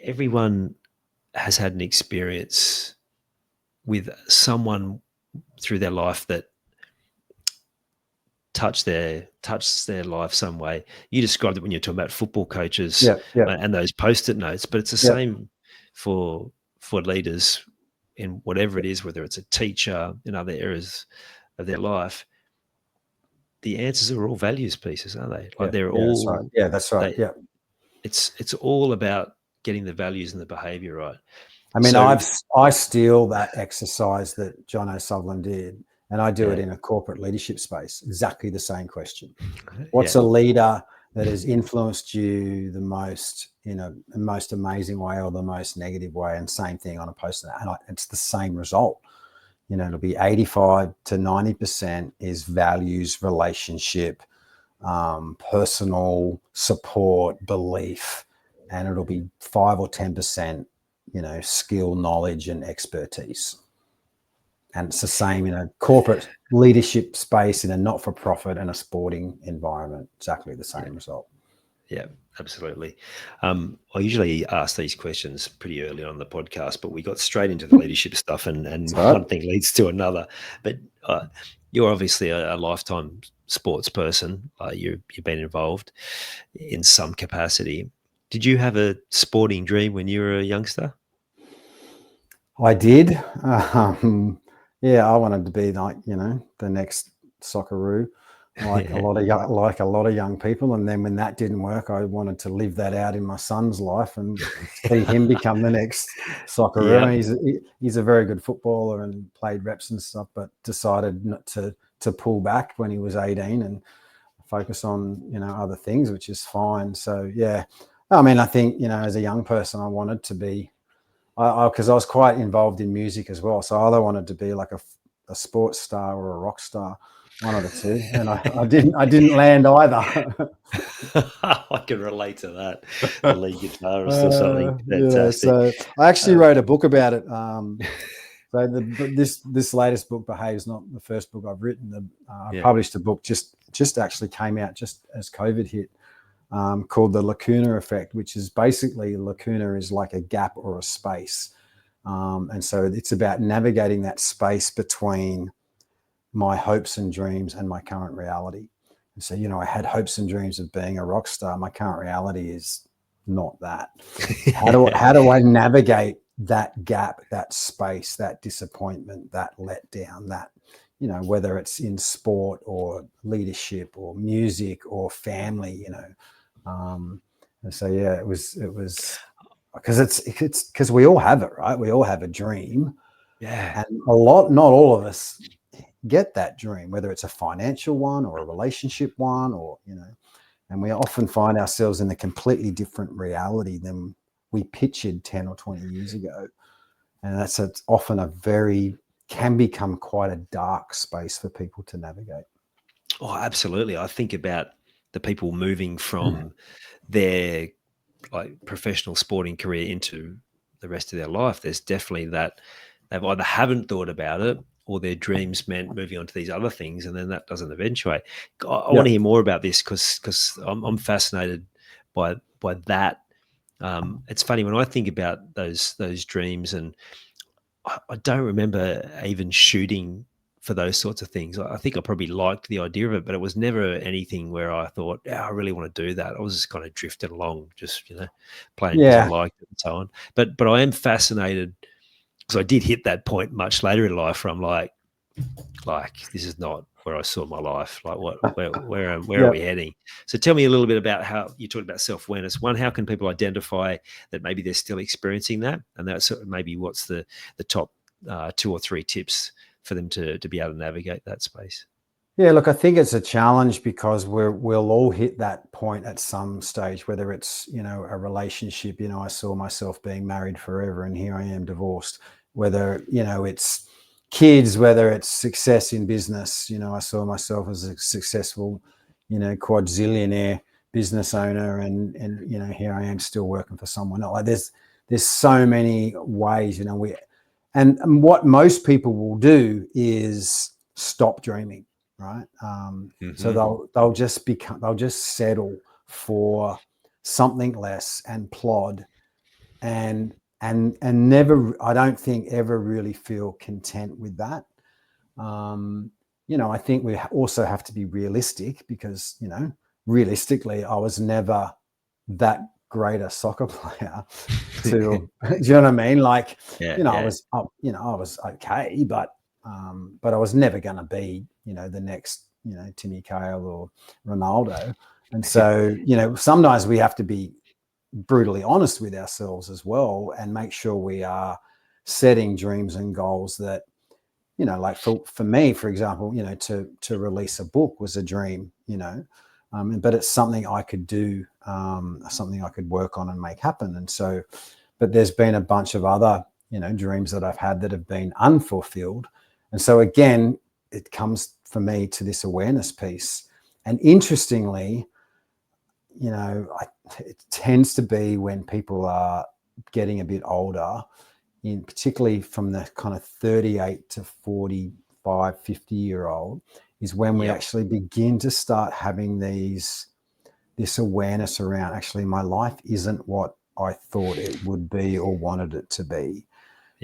everyone has had an experience with someone through their life that touched their life some way. You described it when you're talking about football coaches and those post-it notes, but it's the same for leaders in whatever it is, whether it's a teacher in other areas of their life. The answers are all values pieces, aren't they? Like they're all. That's right. Yeah, that's right. It's all about getting the values and the behavior right. I mean, I steal that exercise that John O'Sullivan did, and I do it in a corporate leadership space. Exactly the same question. What's a leader that has influenced you the most in a most amazing way or the most negative way? And same thing on a post-it, and it's the same result. It'll be 85 to 90% is values, relationship, personal support, belief, and it'll be 5 or 10%, skill, knowledge, and expertise. And it's the same in a corporate leadership space, in a not-for-profit and a sporting environment. Exactly the same result. Yeah, absolutely. I usually ask these questions pretty early on the podcast, but we got straight into the leadership stuff, and one thing leads to another. But you're obviously a lifetime sports person. You've been involved in some capacity. Did you have a sporting dream when you were a youngster? I did. I wanted to be like, the next Socceroo, like a lot of young people. And then when that didn't work, I wanted to live that out in my son's life and see him become the next Socceroo. I mean, he's a very good footballer and played reps and stuff, but decided not to pull back when he was 18 and focus on, other things, which is fine. So, I mean, I think, as a young person, I wanted to be, because I was quite involved in music as well. So I either wanted to be like a sports star or a rock star, one of the two. And I didn't land either. I can relate to that. The lead guitarist or something. Fantastic. So I actually wrote a book about it. So this latest book, Behaviour, is not the first book I've written. I published a book just actually came out just as COVID hit. Called the lacuna effect, which is basically, lacuna is like a gap or a space. And so it's about navigating that space between my hopes and dreams and my current reality. and say, I had hopes and dreams of being a rock star. My current reality is not that. How do I navigate that gap, that space, that disappointment, that letdown, that, whether it's in sport or leadership or music or family, and so, yeah, it was because because we all have it, right? We all have a dream. Yeah. And not all of us get that dream, whether it's a financial one or a relationship one, or, and we often find ourselves in a completely different reality than we pictured 10 or 20 years ago. And it's often can become quite a dark space for people to navigate. Oh, absolutely. I think about the people moving from their professional sporting career into the rest of their life. There's definitely that they've either haven't thought about it, or their dreams meant moving on to these other things, and then that doesn't eventuate. I want to hear more about this because I'm fascinated by that. It's funny when I think about those dreams, and I don't remember even shooting for those sorts of things. I think I probably liked the idea of it, but it was never anything where I thought, I really want to do that. I was just kind of drifting along, just, playing because I liked it and so on. But I am fascinated because I did hit that point much later in life where I'm like, this is not where I saw my life. Like, where are we heading? So tell me a little bit about how you talked about self-awareness. One, how can people identify that maybe they're still experiencing that? And that's maybe what's the top 2 or 3 tips for them to be able to navigate that space? Yeah, look, I think it's a challenge because we'll all hit that point at some stage, whether it's, a relationship, I saw myself being married forever and here I am divorced, whether, it's kids, whether it's success in business, I saw myself as a successful, quadzillionaire business owner and, here I am still working for someone else. Like there's so many ways, and what most people will do is stop dreaming. Right. So they'll just settle for something less and plod and never, I don't think, ever really feel content with that. I think we also have to be realistic because, realistically, I was never that great a soccer player to, do you know what I mean? Like, I was okay, but I was never going to be, the next, Timmy Cahill or Ronaldo. And so, sometimes we have to be brutally honest with ourselves as well and make sure we are setting dreams and goals that, like for me, for example, to release a book was a dream, but it's something I could do, something I could work on and make happen. And so, but there's been a bunch of other, dreams that I've had that have been unfulfilled. And so again, it comes for me to this awareness piece. And interestingly, it tends to be when people are getting a bit older, particularly from the kind of 38 to 45, 50-year-old, is when we actually begin to start having this awareness around, actually, my life isn't what I thought it would be or wanted it to be.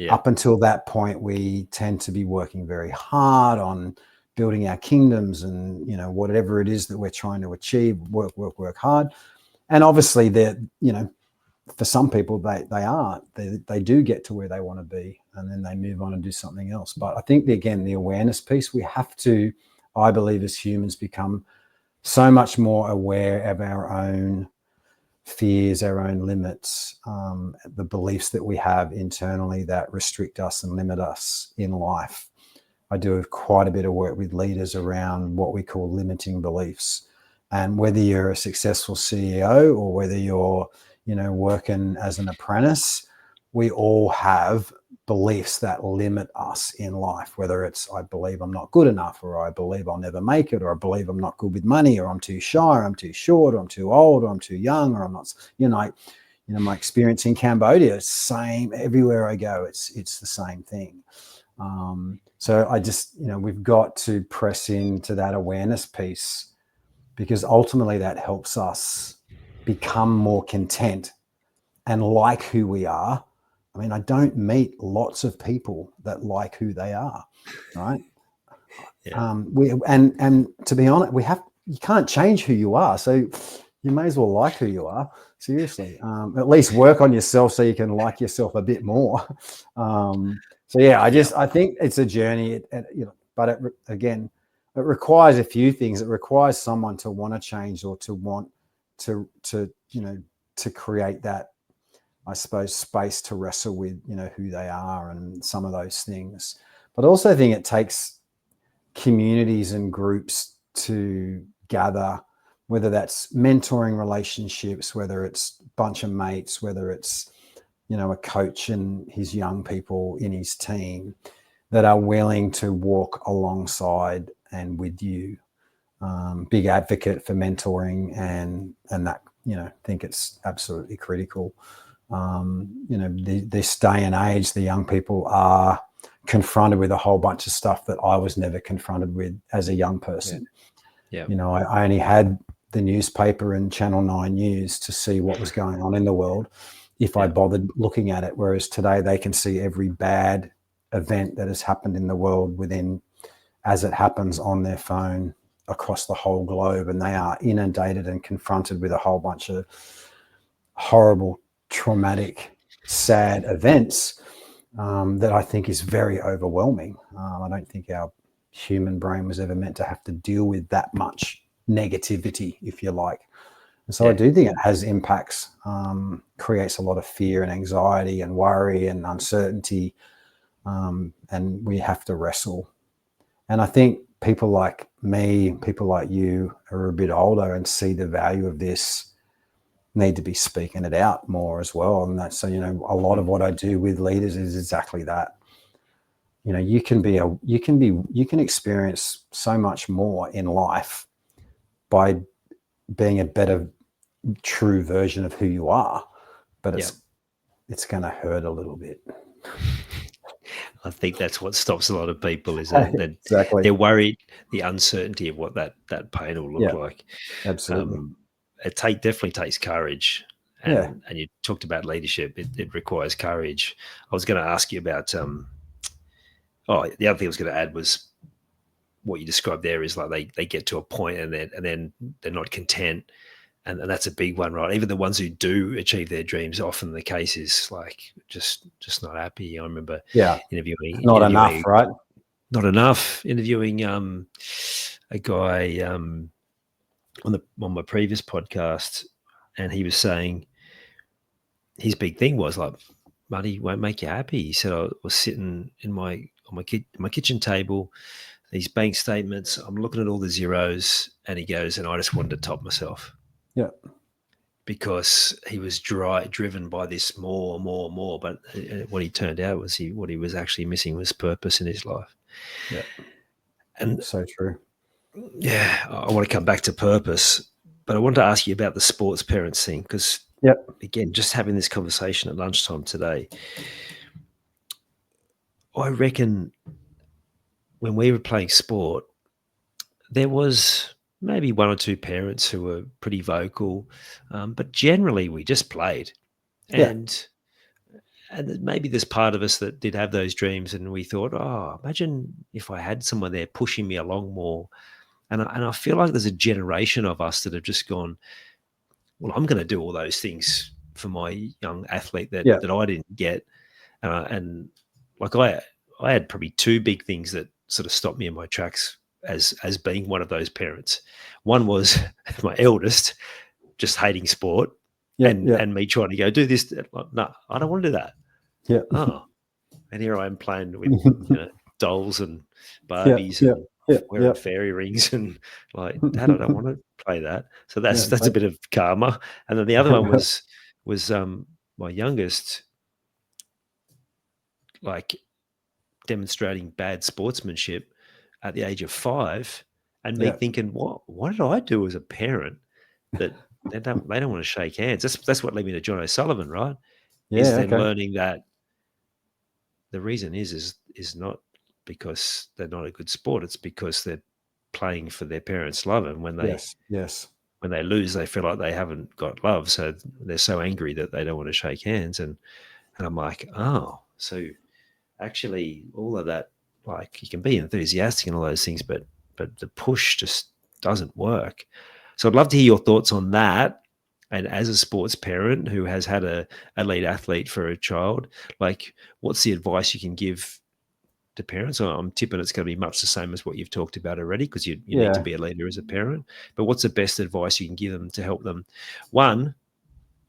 Up until that point, we tend to be working very hard on building our kingdoms and, whatever it is that we're trying to achieve, work hard. And obviously for some people, they do get to where they want to be and then they move on and do something else. But I think the awareness piece, we have to, I believe, as humans, become so much more aware of our own fears, our own limits, the beliefs that we have internally that restrict us and limit us in life. I do quite a bit of work with leaders around what we call limiting beliefs. And whether you're a successful CEO or whether you're, working as an apprentice, we all have beliefs that limit us in life, whether it's, I believe I'm not good enough, or I believe I'll never make it, or I believe I'm not good with money, or I'm too shy, or I'm too short, or I'm too old, or I'm too young, or I'm not, my experience in Cambodia, same everywhere I go, it's the same thing. So I just, we've got to press into that awareness piece, because ultimately that helps us become more content and like who we are. I mean, I don't meet lots of people that like who they are, right? And to be honest, you can't change who you are. So you may as well like who you are. Seriously, at least work on yourself so you can like yourself a bit more. So yeah, I think it's a journey, but again, it requires a few things. It requires someone to want to change or to want to to create that, I suppose, space to wrestle with, who they are and some of those things. But I also think it takes communities and groups to gather, whether that's mentoring relationships, whether it's a bunch of mates, whether it's, a coach and his young people in his team that are willing to walk alongside and with you. Big advocate for mentoring and that, think it's absolutely critical. This day and age, the young people are confronted with a whole bunch of stuff that I was never confronted with as a young person. Yeah. I only had the newspaper and Channel 9 News to see what was going on in the world if I bothered looking at it. Whereas today they can see every bad event that has happened in the world as it happens on their phone across the whole globe. And they are inundated and confronted with a whole bunch of horrible, traumatic, sad events that I think is very overwhelming. I don't think our human brain was ever meant to have to deal with that much negativity, if you like. And so I do think it has impacts, creates a lot of fear and anxiety and worry and uncertainty, and we have to wrestle. And I think people like me, people like you are a bit older and see the value of this, need to be speaking it out more as well. And that's, so, a lot of what I do with leaders is exactly that. You can experience so much more in life by being a better, true version of who you are, but it's going to hurt a little bit. I think that's what stops a lot of people, is that Exactly. they're worried, the uncertainty of what that pain will look like. Absolutely. It definitely takes courage. And you talked about leadership. It requires courage. I was going to ask you about, the other thing I was going to add was what you described there is like they get to a point and then they're not content. And that's a big one, right? Even the ones who do achieve their dreams, often the case is like just not happy. I remember interviewing enough, right? Not enough. Interviewing a guy on my previous podcast, and he was saying his big thing was like, money won't make you happy. He said, I was sitting on my kitchen table, these bank statements, I'm looking at all the zeros, and he goes, and I just wanted to top myself. Yeah. Because he was driven by this more. But what he turned out was what he was actually missing was purpose in his life. Yeah. And so true. Yeah, I want to come back to purpose, but I want to ask you about the sports parents thing, because again, just having this conversation at lunchtime today, I reckon when we were playing sport, there was maybe one or two parents who were pretty vocal, but generally we just played. And maybe there's part of us that did have those dreams, and we thought, oh, imagine if I had someone there pushing me along more. And I feel like there's a generation of us that have just gone, well, I'm going to do all those things for my young athlete that I didn't get. And like I had probably two big things that sort of stopped me in my tracks as being one of those parents. One was my eldest just hating sport and me trying to go do this. Like, no, I don't want to do that. Yeah. Oh, and here I am playing with dolls and Barbies and wearing fairy rings and like, Dad, I don't want to play that. So that's a bit of karma. And then the other one was my youngest, like, demonstrating bad sportsmanship at the age of 5, and me thinking, what did I do as a parent that they don't want to shake hands? That's what led me to John O'Sullivan, right? Learning that the reason is not because they're not a good sport. It's because they're playing for their parents' love, and when they when they lose, they feel like they haven't got love, so they're so angry that they don't want to shake hands. And I'm like, oh, so actually all of that, like, you can be enthusiastic and all those things, but the push just doesn't work. So I'd love to hear your thoughts on that. And as a sports parent who has had a elite athlete for a child, like, what's the advice you can give to parents? I'm tipping it's going to be much the same as what you've talked about already, because you need to be a leader as a parent. But what's the best advice you can give them to help them, one,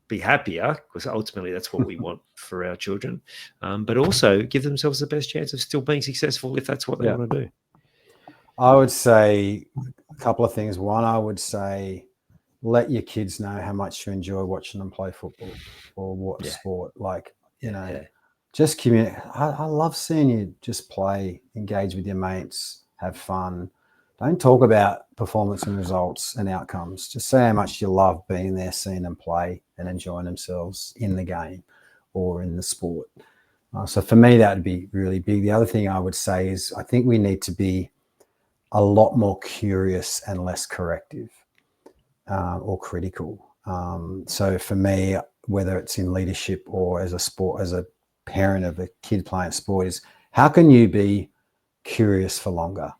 be happier, because ultimately that's what we want for our children, but also give themselves the best chance of still being successful if that's what they want to do? I would say a couple of things. One, I would say let your kids know how much you enjoy watching them play football or what sport. Like, you know, just communicate. I love seeing you just play, engage with your mates, have fun. Don't talk about performance and results and outcomes. Just say how much you love being there, seeing them play and enjoying themselves in the game or in the sport. So for me, that would be really big. The other thing I would say is I think we need to be a lot more curious and less corrective or critical. So for me, whether it's in leadership or as a parent of a kid playing sport, is how can you be curious for longer?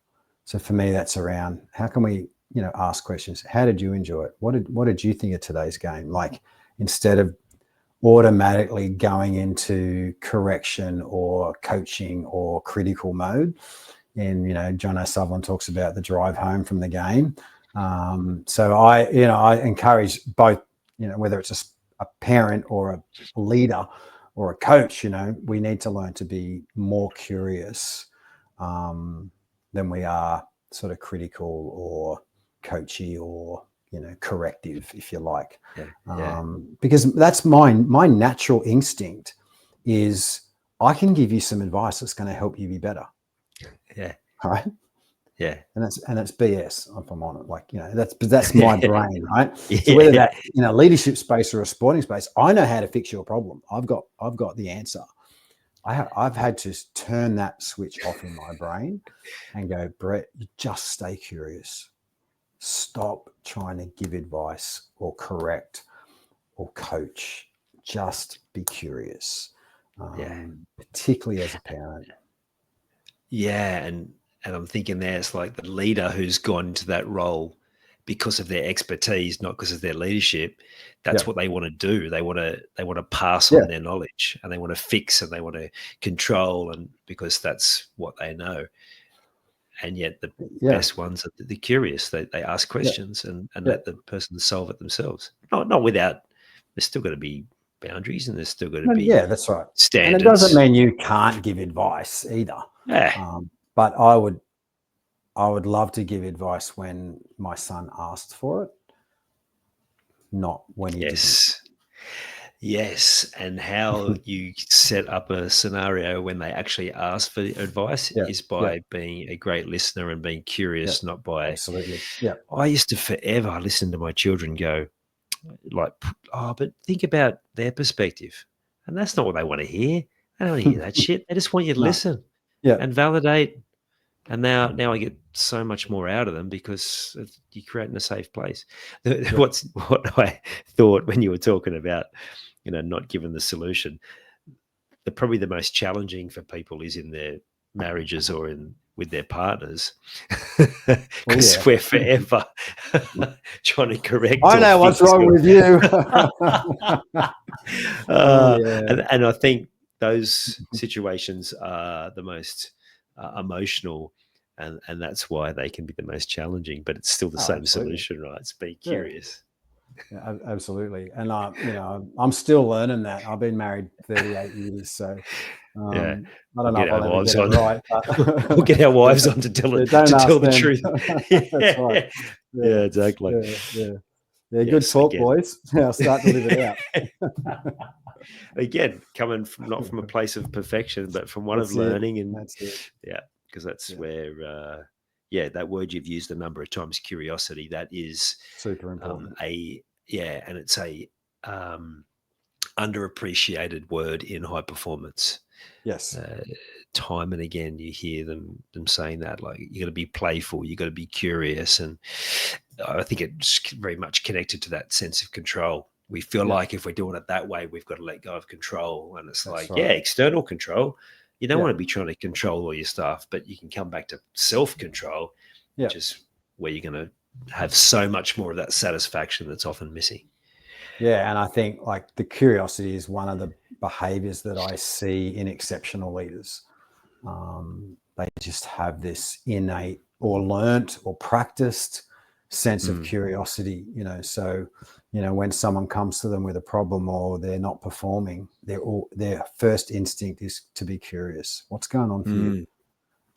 So for me, that's around how can we, ask questions. How did you enjoy it? What did you think of today's game? Like, instead of automatically going into correction or coaching or critical mode. And, John O'Sullivan talks about the drive home from the game. So I encourage both, whether it's a parent or a leader or a coach, we need to learn to be more curious than we are sort of critical or coachy or, corrective, if you like. Because that's my natural instinct is I can give you some advice that's going to help you be better. All right. And that's BS, if I'm on it. Like, that's my brain, right? So whether that's in a leadership space or a sporting space, I know how to fix your problem. I've got the answer. I've had to turn that switch off in my brain and go, Brett, you just stay curious. Stop trying to give advice or correct or coach. Just be curious, particularly as a parent. And I'm thinking there's like the leader who's gone into that role because of their expertise, not because of their leadership. That's what they want to do. They want to pass on their knowledge, and they want to fix, and they want to control, and because that's what they know. And yet the best ones are the curious. They ask questions and let the person solve it themselves. Not without. There's still got to be boundaries, and there's still got to be that's right. standards. And it doesn't mean you can't give advice either. But I would love to give advice when my son asked for it, not when he didn't. Yes, and how you set up a scenario when they actually ask for advice is by being a great listener and being curious, not by... Absolutely. I used to forever listen to my children go like, but think about their perspective. And that's not what they want to hear. They don't want to hear that shit. They just want you to listen and validate. And now I get so much more out of them because you're creating a safe place. What I thought when you were talking about, not given the solution, probably the most challenging for people is in their marriages or with their partners, because we're forever trying to correct. I know what's wrong with you. And I think those situations are the most emotional, and that's why they can be the most challenging. But it's still the same solution, right? It's being curious. Yeah, absolutely. And I'm still learning that. I've been married 38 years, so I don't know if I'll ever get it right. But we'll get our wives on to tell the truth. That's right. Yeah, exactly. Yeah, good talk, boys. I'll start to live it out. Again, coming not from a place of perfection, but from one of learning. And that's it. Because that's where that word you've used a number of times, curiosity, that is super important. And it's a underappreciated word in high performance. Yes. Time and again, you hear them saying that, like, you got to be playful, you got to be curious, and I think it's very much connected to that sense of control. We feel like if we're doing it that way, we've got to let go of control, and it's external control. You don't want to be trying to control all your stuff, but you can come back to self-control, which is where you're going to have so much more of that satisfaction that's often missing. Yeah, and I think like the curiosity is one of the behaviors that I see in exceptional leaders. They just have this innate or learnt or practiced sense of curiosity, So, when someone comes to them with a problem or they're not performing, their first instinct is to be curious. What's going on for you? Like,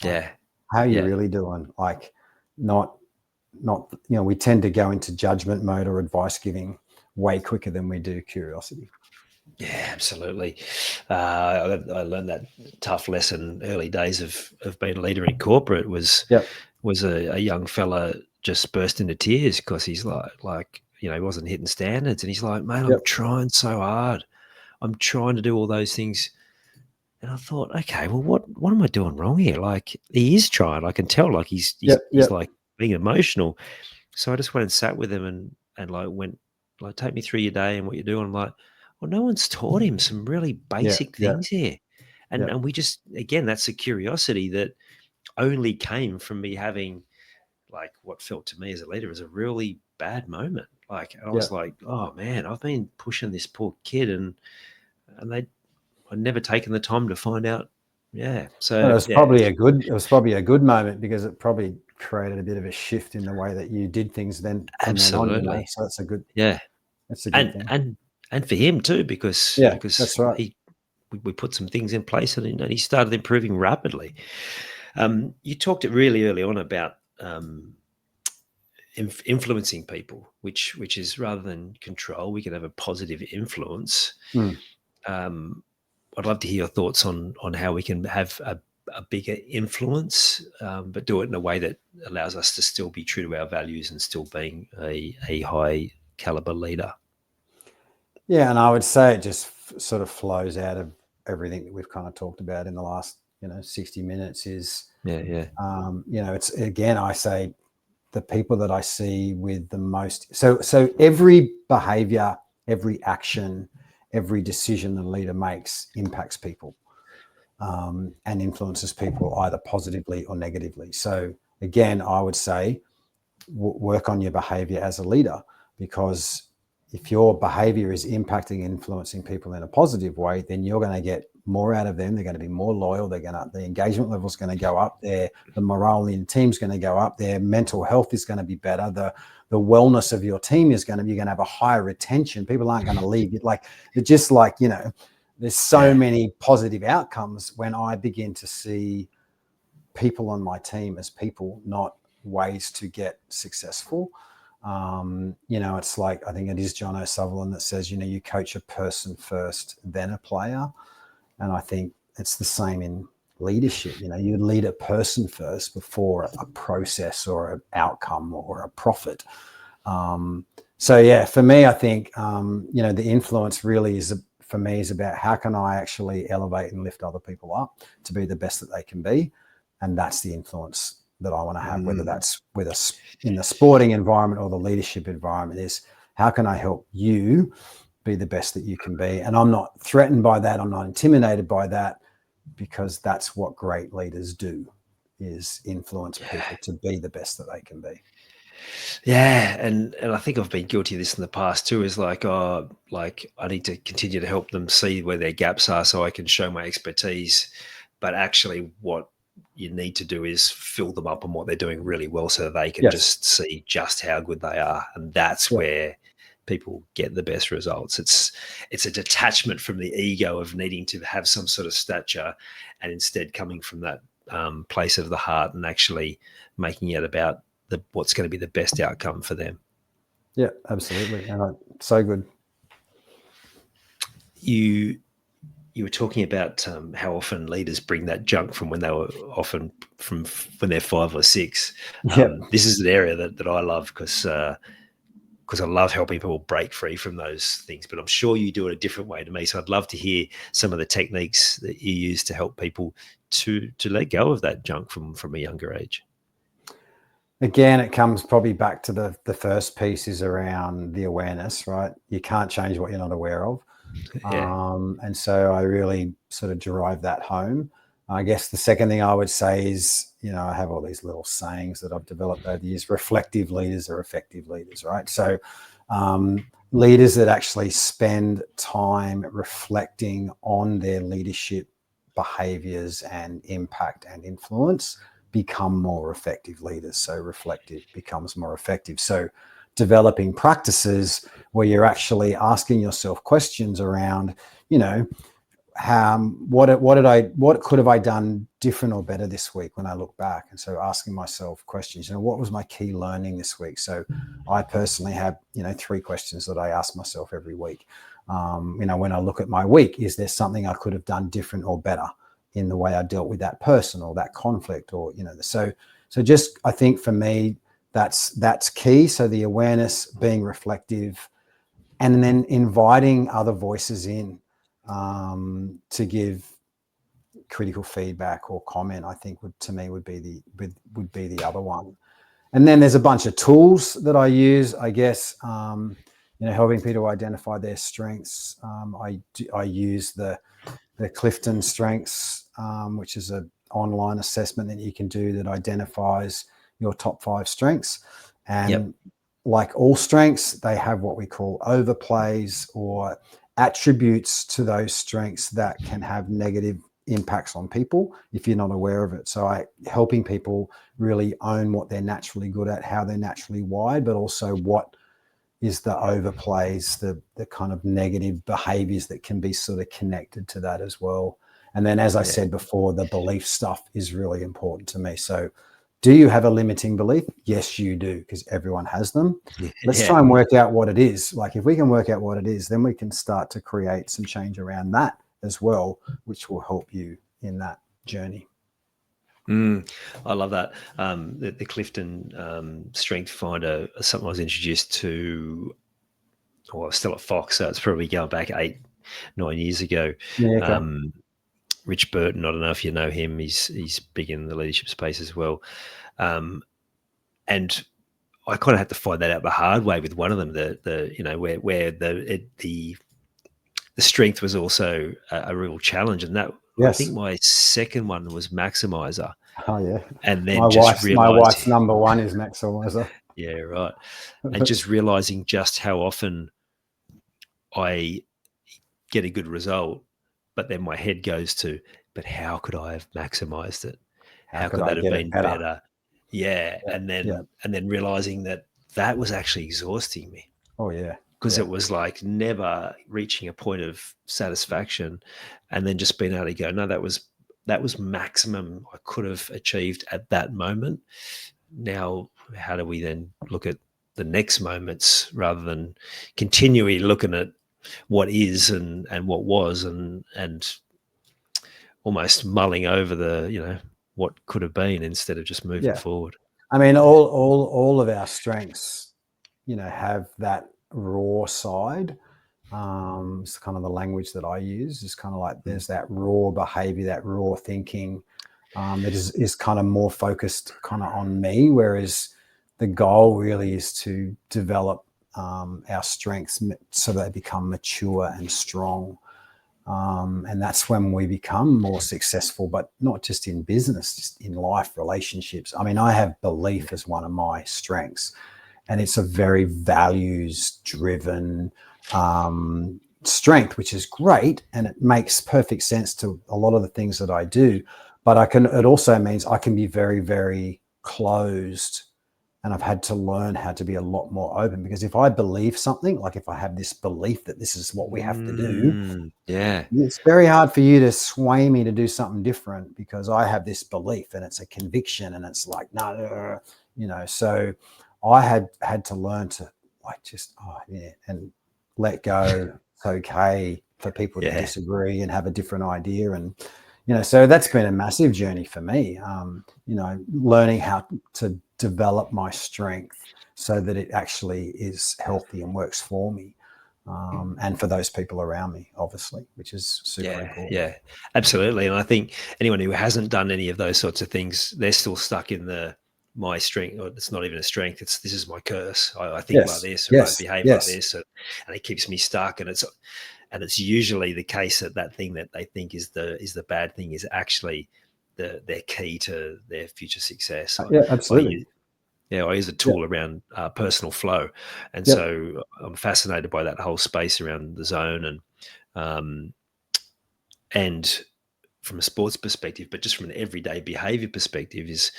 Yeah. how are you Yeah. really doing? Like, not, we tend to go into judgment mode or advice giving way quicker than we do curiosity. Yeah, absolutely. I learned that tough lesson early days of being a leader in corporate was Yep. a young fella just burst into tears because he's like he wasn't hitting standards, and he's like, mate, I'm Yep. trying so hard. I'm trying to do all those things. And I thought, okay, well, what am I doing wrong here? Like, he is trying. I can tell. Like, he's Yep. Yep. like being emotional. So I just went and sat with him and like went like, take me through your day and what you're doing. I'm like, well, no one's taught him some really Yeah. basic Yeah. things here. Yeah. And we just, again, that's a curiosity that only came from me having like what felt to me as a leader as a really bad moment. Like, I Yeah. was like, oh man, I've been pushing this poor kid and I'd never taken the time to find out. Yeah. Well, So it was yeah, probably a good moment because it probably created a bit of a shift in the way that you did things then from then on, absolutely. So that's a good Yeah. thing. And for him too, because Yeah, that's right. we put some things in place and he started improving rapidly. You talked it really early on about influencing people, which is rather than control, we can have a positive influence. Mm. I'd love to hear your thoughts on how we can have a bigger influence, but do it in a way that allows us to still be true to our values and still being a high caliber leader. Yeah, and I would say it just sort of flows out of everything that we've kind of talked about in the last 60 minutes is Yeah. it's, again, I say the people that I see with the most, so every behavior, every action, every decision the leader makes impacts people, and influences people either positively or negatively. So again, I would say work on your behavior as a leader, because if your behavior is impacting, influencing people in a positive way, then you're going to get more out of them. They're going to be more loyal. The engagement level is going to go up there. The morale in the team is going to go up. Their mental health is going to be better. The wellness of your team is going to, you're going to have a higher retention. People aren't going to leave you. Like, they're just like, there's so many positive outcomes when I begin to see people on my team as people, not ways to get successful. It's like, I think it is John O'Sullivan that says, you coach a person first, then a player. And I think it's the same in leadership. You lead a person first before a process or an outcome or a profit. So yeah, for me, I think, the influence really is, for me, is about how can I actually elevate and lift other people up to be the best that they can be. And that's the influence that I want to have, whether that's with us in the sporting environment or the leadership environment, is how can I help you be the best that you can be? And I'm not threatened by that. I'm not intimidated by that, because that's what great leaders do, is influence people to be the best that they can be. Yeah, and I think I've been guilty of this in the past too. Is like, oh, like I need to continue to help them see where their gaps are, so I can show my expertise. But actually, what you need to do is fill them up on what they're doing really well, so they can Yes. just see just how good they are, and that's where people get the best results. It's a detachment from the ego of needing to have some sort of stature, and instead coming from that place of the heart and actually making it about what's going to be the best outcome for them. Yeah, absolutely. And so good. You were talking about how often leaders bring that junk from when they're 5 or 6. This is an area that I love because I love helping people break free from those things. But I'm sure you do it a different way to me. So I'd love to hear some of the techniques that you use to help people to let go of that junk from a younger age. Again, it comes probably back to the first piece is around the awareness, right? You can't change what you're not aware of. Yeah. And so I really sort of drive that home. I guess the second thing I would say is, I have all these little sayings that I've developed over the years. Reflective leaders are effective leaders, right? So leaders that actually spend time reflecting on their leadership behaviors and impact and influence become more effective leaders. So reflective becomes more effective. So developing practices where you're actually asking yourself questions around, what could have I done different or better this week when I look back? And so asking myself questions, what was my key learning this week? So I personally have, 3 questions that I ask myself every week. When I look at my week, is there something I could have done different or better in the way I dealt with that person or that conflict, or, so just, I think for me, that's key. So the awareness, being reflective, and then inviting other voices in to give critical feedback or comment, I think would be the other one. And then there's a bunch of tools that I use, I guess, helping people identify their strengths. I use the Clifton Strengths, which is an online assessment that you can do that identifies your top 5 strengths. And like all strengths, they have what we call overplays or attributes to those strengths that can have negative impacts on people if you're not aware of it. So helping people really own what they're naturally good at, how they're naturally wired, but also what is the overplays, the kind of negative behaviors that can be sort of connected to that as well. And then, as I said before, the belief stuff is really important to me. So do you have a limiting belief? Yes, you do, because everyone has them. Let's try and work out what it is. Like, if we can work out what it is, then we can start to create some change around that as well, which will help you in that journey. I love that. The Clifton Strength Finder, something I was introduced to, still at Fox, so it's probably going back 8-9 years ago. Yeah, okay. Rich Burton, I don't know if you know him. He's big in the leadership space as well. And I kind of had to find that out the hard way with one of them. Where the strength was also a real challenge, and that I think my second one was maximizer. Oh yeah, and then my wife's number 1 is maximizer. Yeah, right. And just realizing just how often I get a good result, but then my head goes to, but how could I have maximized it? How could that have been better? Yeah. And then realizing that was actually exhausting me. Oh yeah. Because it was like never reaching a point of satisfaction, and then just being able to go, no, that was maximum I could have achieved at that moment. Now, how do we then look at the next moments rather than continually looking at what is and what was and almost mulling over the what could have been instead of just moving forward? I mean, all of our strengths, have that raw side. It's kind of the language that I use. Is kind of like there's that raw behavior, that raw thinking that is kind of more focused kind of on me, whereas the goal really is to develop our strengths so they become mature and strong. And that's when we become more successful, but not just in business, just in life, relationships. I mean, I have belief as one of my strengths, and it's a very values-driven strength, which is great, and it makes perfect sense to a lot of the things that I do. But it also means I can be very, very closed, and I've had to learn how to be a lot more open, because if I believe something, like if I have this belief that this is what we have to do, it's very hard for you to sway me to do something different, because I have this belief and it's a conviction, and it's like, no, so I had to learn to and let go. It's okay for people to disagree and have a different idea. And, so that's been a massive journey for me, learning how to develop my strength so that it actually is healthy and works for me. And for those people around me, obviously, which is super important. Yeah, absolutely. And I think anyone who hasn't done any of those sorts of things, they're still stuck in the my strength, or it's not even a strength. This is my curse. I think like this, or I behave like this, and it keeps me stuck. And it's usually the case that thing that they think is the bad thing is actually their key to their future success. Yeah, absolutely. I use a tool around personal flow, and so I'm fascinated by that whole space around the zone and from a sports perspective, but just from an everyday behavior perspective is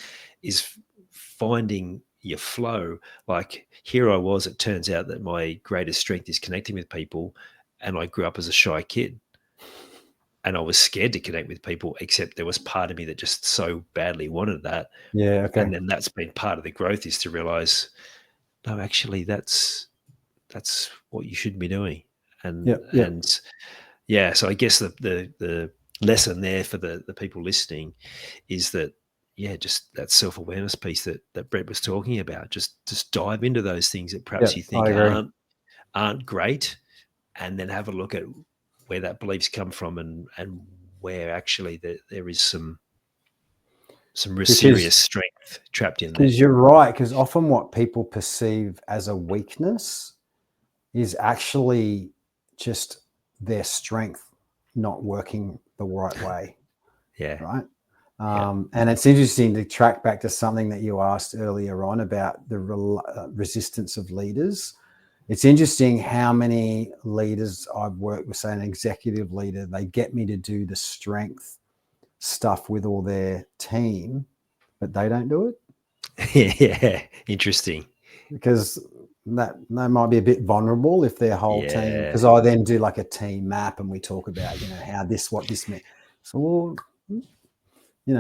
finding your flow. Like here I was, it turns out that my greatest strength is connecting with people, and I grew up as a shy kid. And I was scared to connect with people, except there was part of me that just so badly wanted that. Yeah. Okay. And then that's been part of the growth, is to realize, no, actually that's what you should be doing. And so I guess the lesson there for the people listening is that, just that self-awareness piece that Brett was talking about. Just dive into those things that perhaps you think aren't great, and then have a look at where that beliefs come from and where actually there is some serious strength trapped in there. Because you're right, because often what people perceive as a weakness is actually just their strength not working the right way. Yeah. Right. And it's interesting to track back to something that you asked earlier on about the resistance of leaders. It's interesting how many leaders I've worked with, say an executive leader, they get me to do the strength stuff with all their team, but they don't do it. Yeah, interesting. Because that might be a bit vulnerable if their whole team, because I then do like a team map and we talk about, how what this means. So,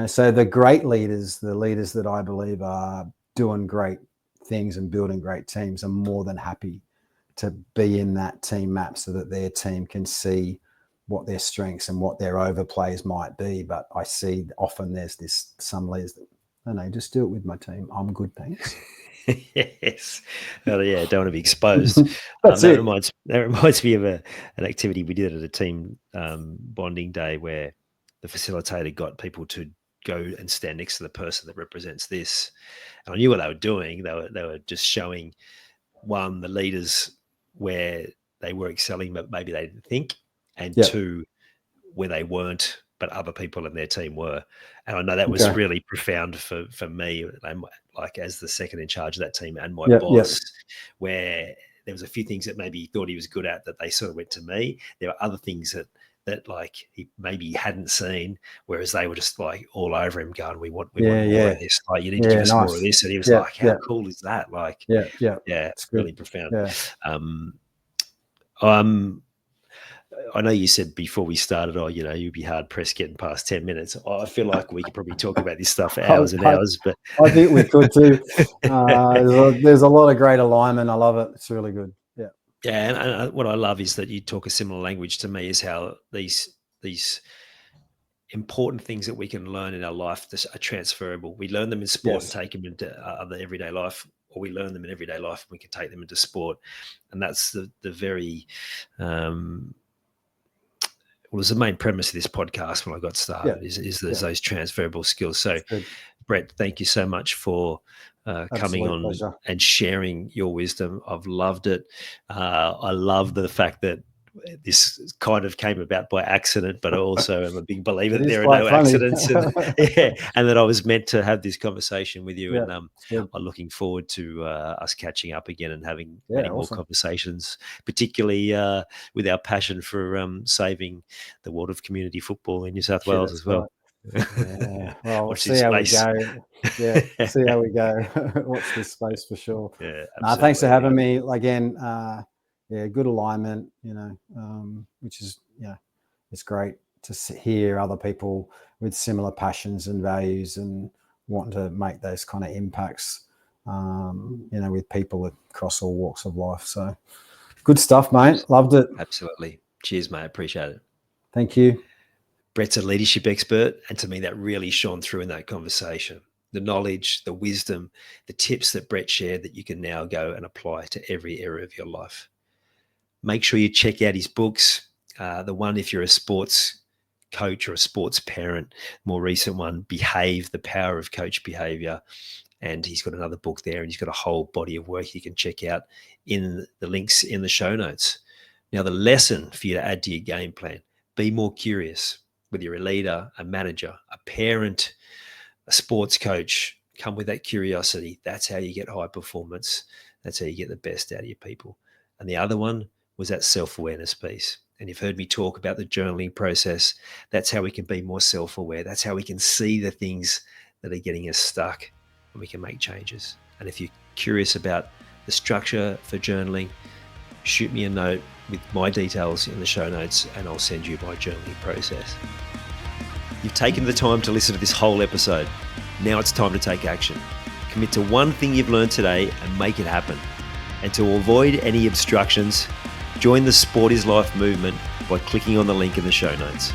so the great leaders, the leaders that I believe are doing great things and building great teams, are more than happy to be in that team map so that their team can see what their strengths and what their overplays might be. But I see often there's some leaders that, no, just do it with my team. I'm good, thanks. Yes. Well, yeah, don't want to be exposed. That reminds me of an activity we did at a team bonding day where the facilitator got people to go and stand next to the person that represents this. And I knew what they were doing. They were just showing, one, the leaders where they were excelling, but maybe they didn't think, and two, where they weren't, but other people in their team were. And I know that was really profound for me, like as the second in charge of that team and my boss, where there was a few things that maybe he thought he was good at that they sort of went to me. There were other things that like he maybe hadn't seen, whereas they were just like all over him going, we want more of this. Like, you need to give us more of this. And he was like, how cool is that? Like, it's really profound. I know you said before we started, you'd be hard pressed getting past 10 minutes. I feel like we could probably talk about this stuff for hours and hours, but I think we could too. There's a lot of great alignment. I love it. It's really good. Yeah. Yeah. And what I love is that you talk a similar language to me, is how these important things that we can learn in our life are transferable. We learn them in sport and take them into other everyday life, or we learn them in everyday life and we can take them into sport. And that's the very, was the main premise of this podcast when I got started, is there's those transferable skills. So Brett, thank you so much for coming on and sharing your wisdom. I've loved it. I love the fact that this kind of came about by accident, but also I'm a big believer that there are no accidents, and that I was meant to have this conversation with you. And I'm looking forward to us catching up again and having many more conversations, particularly with our passion for saving the world of community football in New South Wales as well. Yeah, well, we'll see how we go. Yeah, see how we go. Watch this space for sure. Yeah, thanks for having me again. Good alignment, which is, it's great to hear other people with similar passions and values and wanting to make those kind of impacts, with people across all walks of life. So good stuff, mate. Loved it. Absolutely. Cheers, mate. Appreciate it. Thank you. Brett's a leadership expert, and to me that really shone through in that conversation. The knowledge, the wisdom, the tips that Brett shared that you can now go and apply to every area of your life. Make sure you check out his books. The one, if you're a sports coach or a sports parent, more recent one, Behave, the Power of Coach Behaviour. And he's got another book there, and he's got a whole body of work you can check out in the links in the show notes. Now, the lesson for you to add to your game plan: be more curious. Whether you're a leader, a manager, a parent, a sports coach, come with that curiosity. That's how you get high performance. That's how you get the best out of your people. And the other one was that self-awareness piece. And you've heard me talk about the journaling process. That's how we can be more self-aware. That's how we can see the things that are getting us stuck, and we can make changes. And if you're curious about the structure for journaling, shoot me a note with my details in the show notes, and I'll send you my journaling process. You've taken the time to listen to this whole episode. Now it's time to take action. Commit to one thing you've learned today and make it happen. And to avoid any obstructions, join the Sport is Life movement by clicking on the link in the show notes.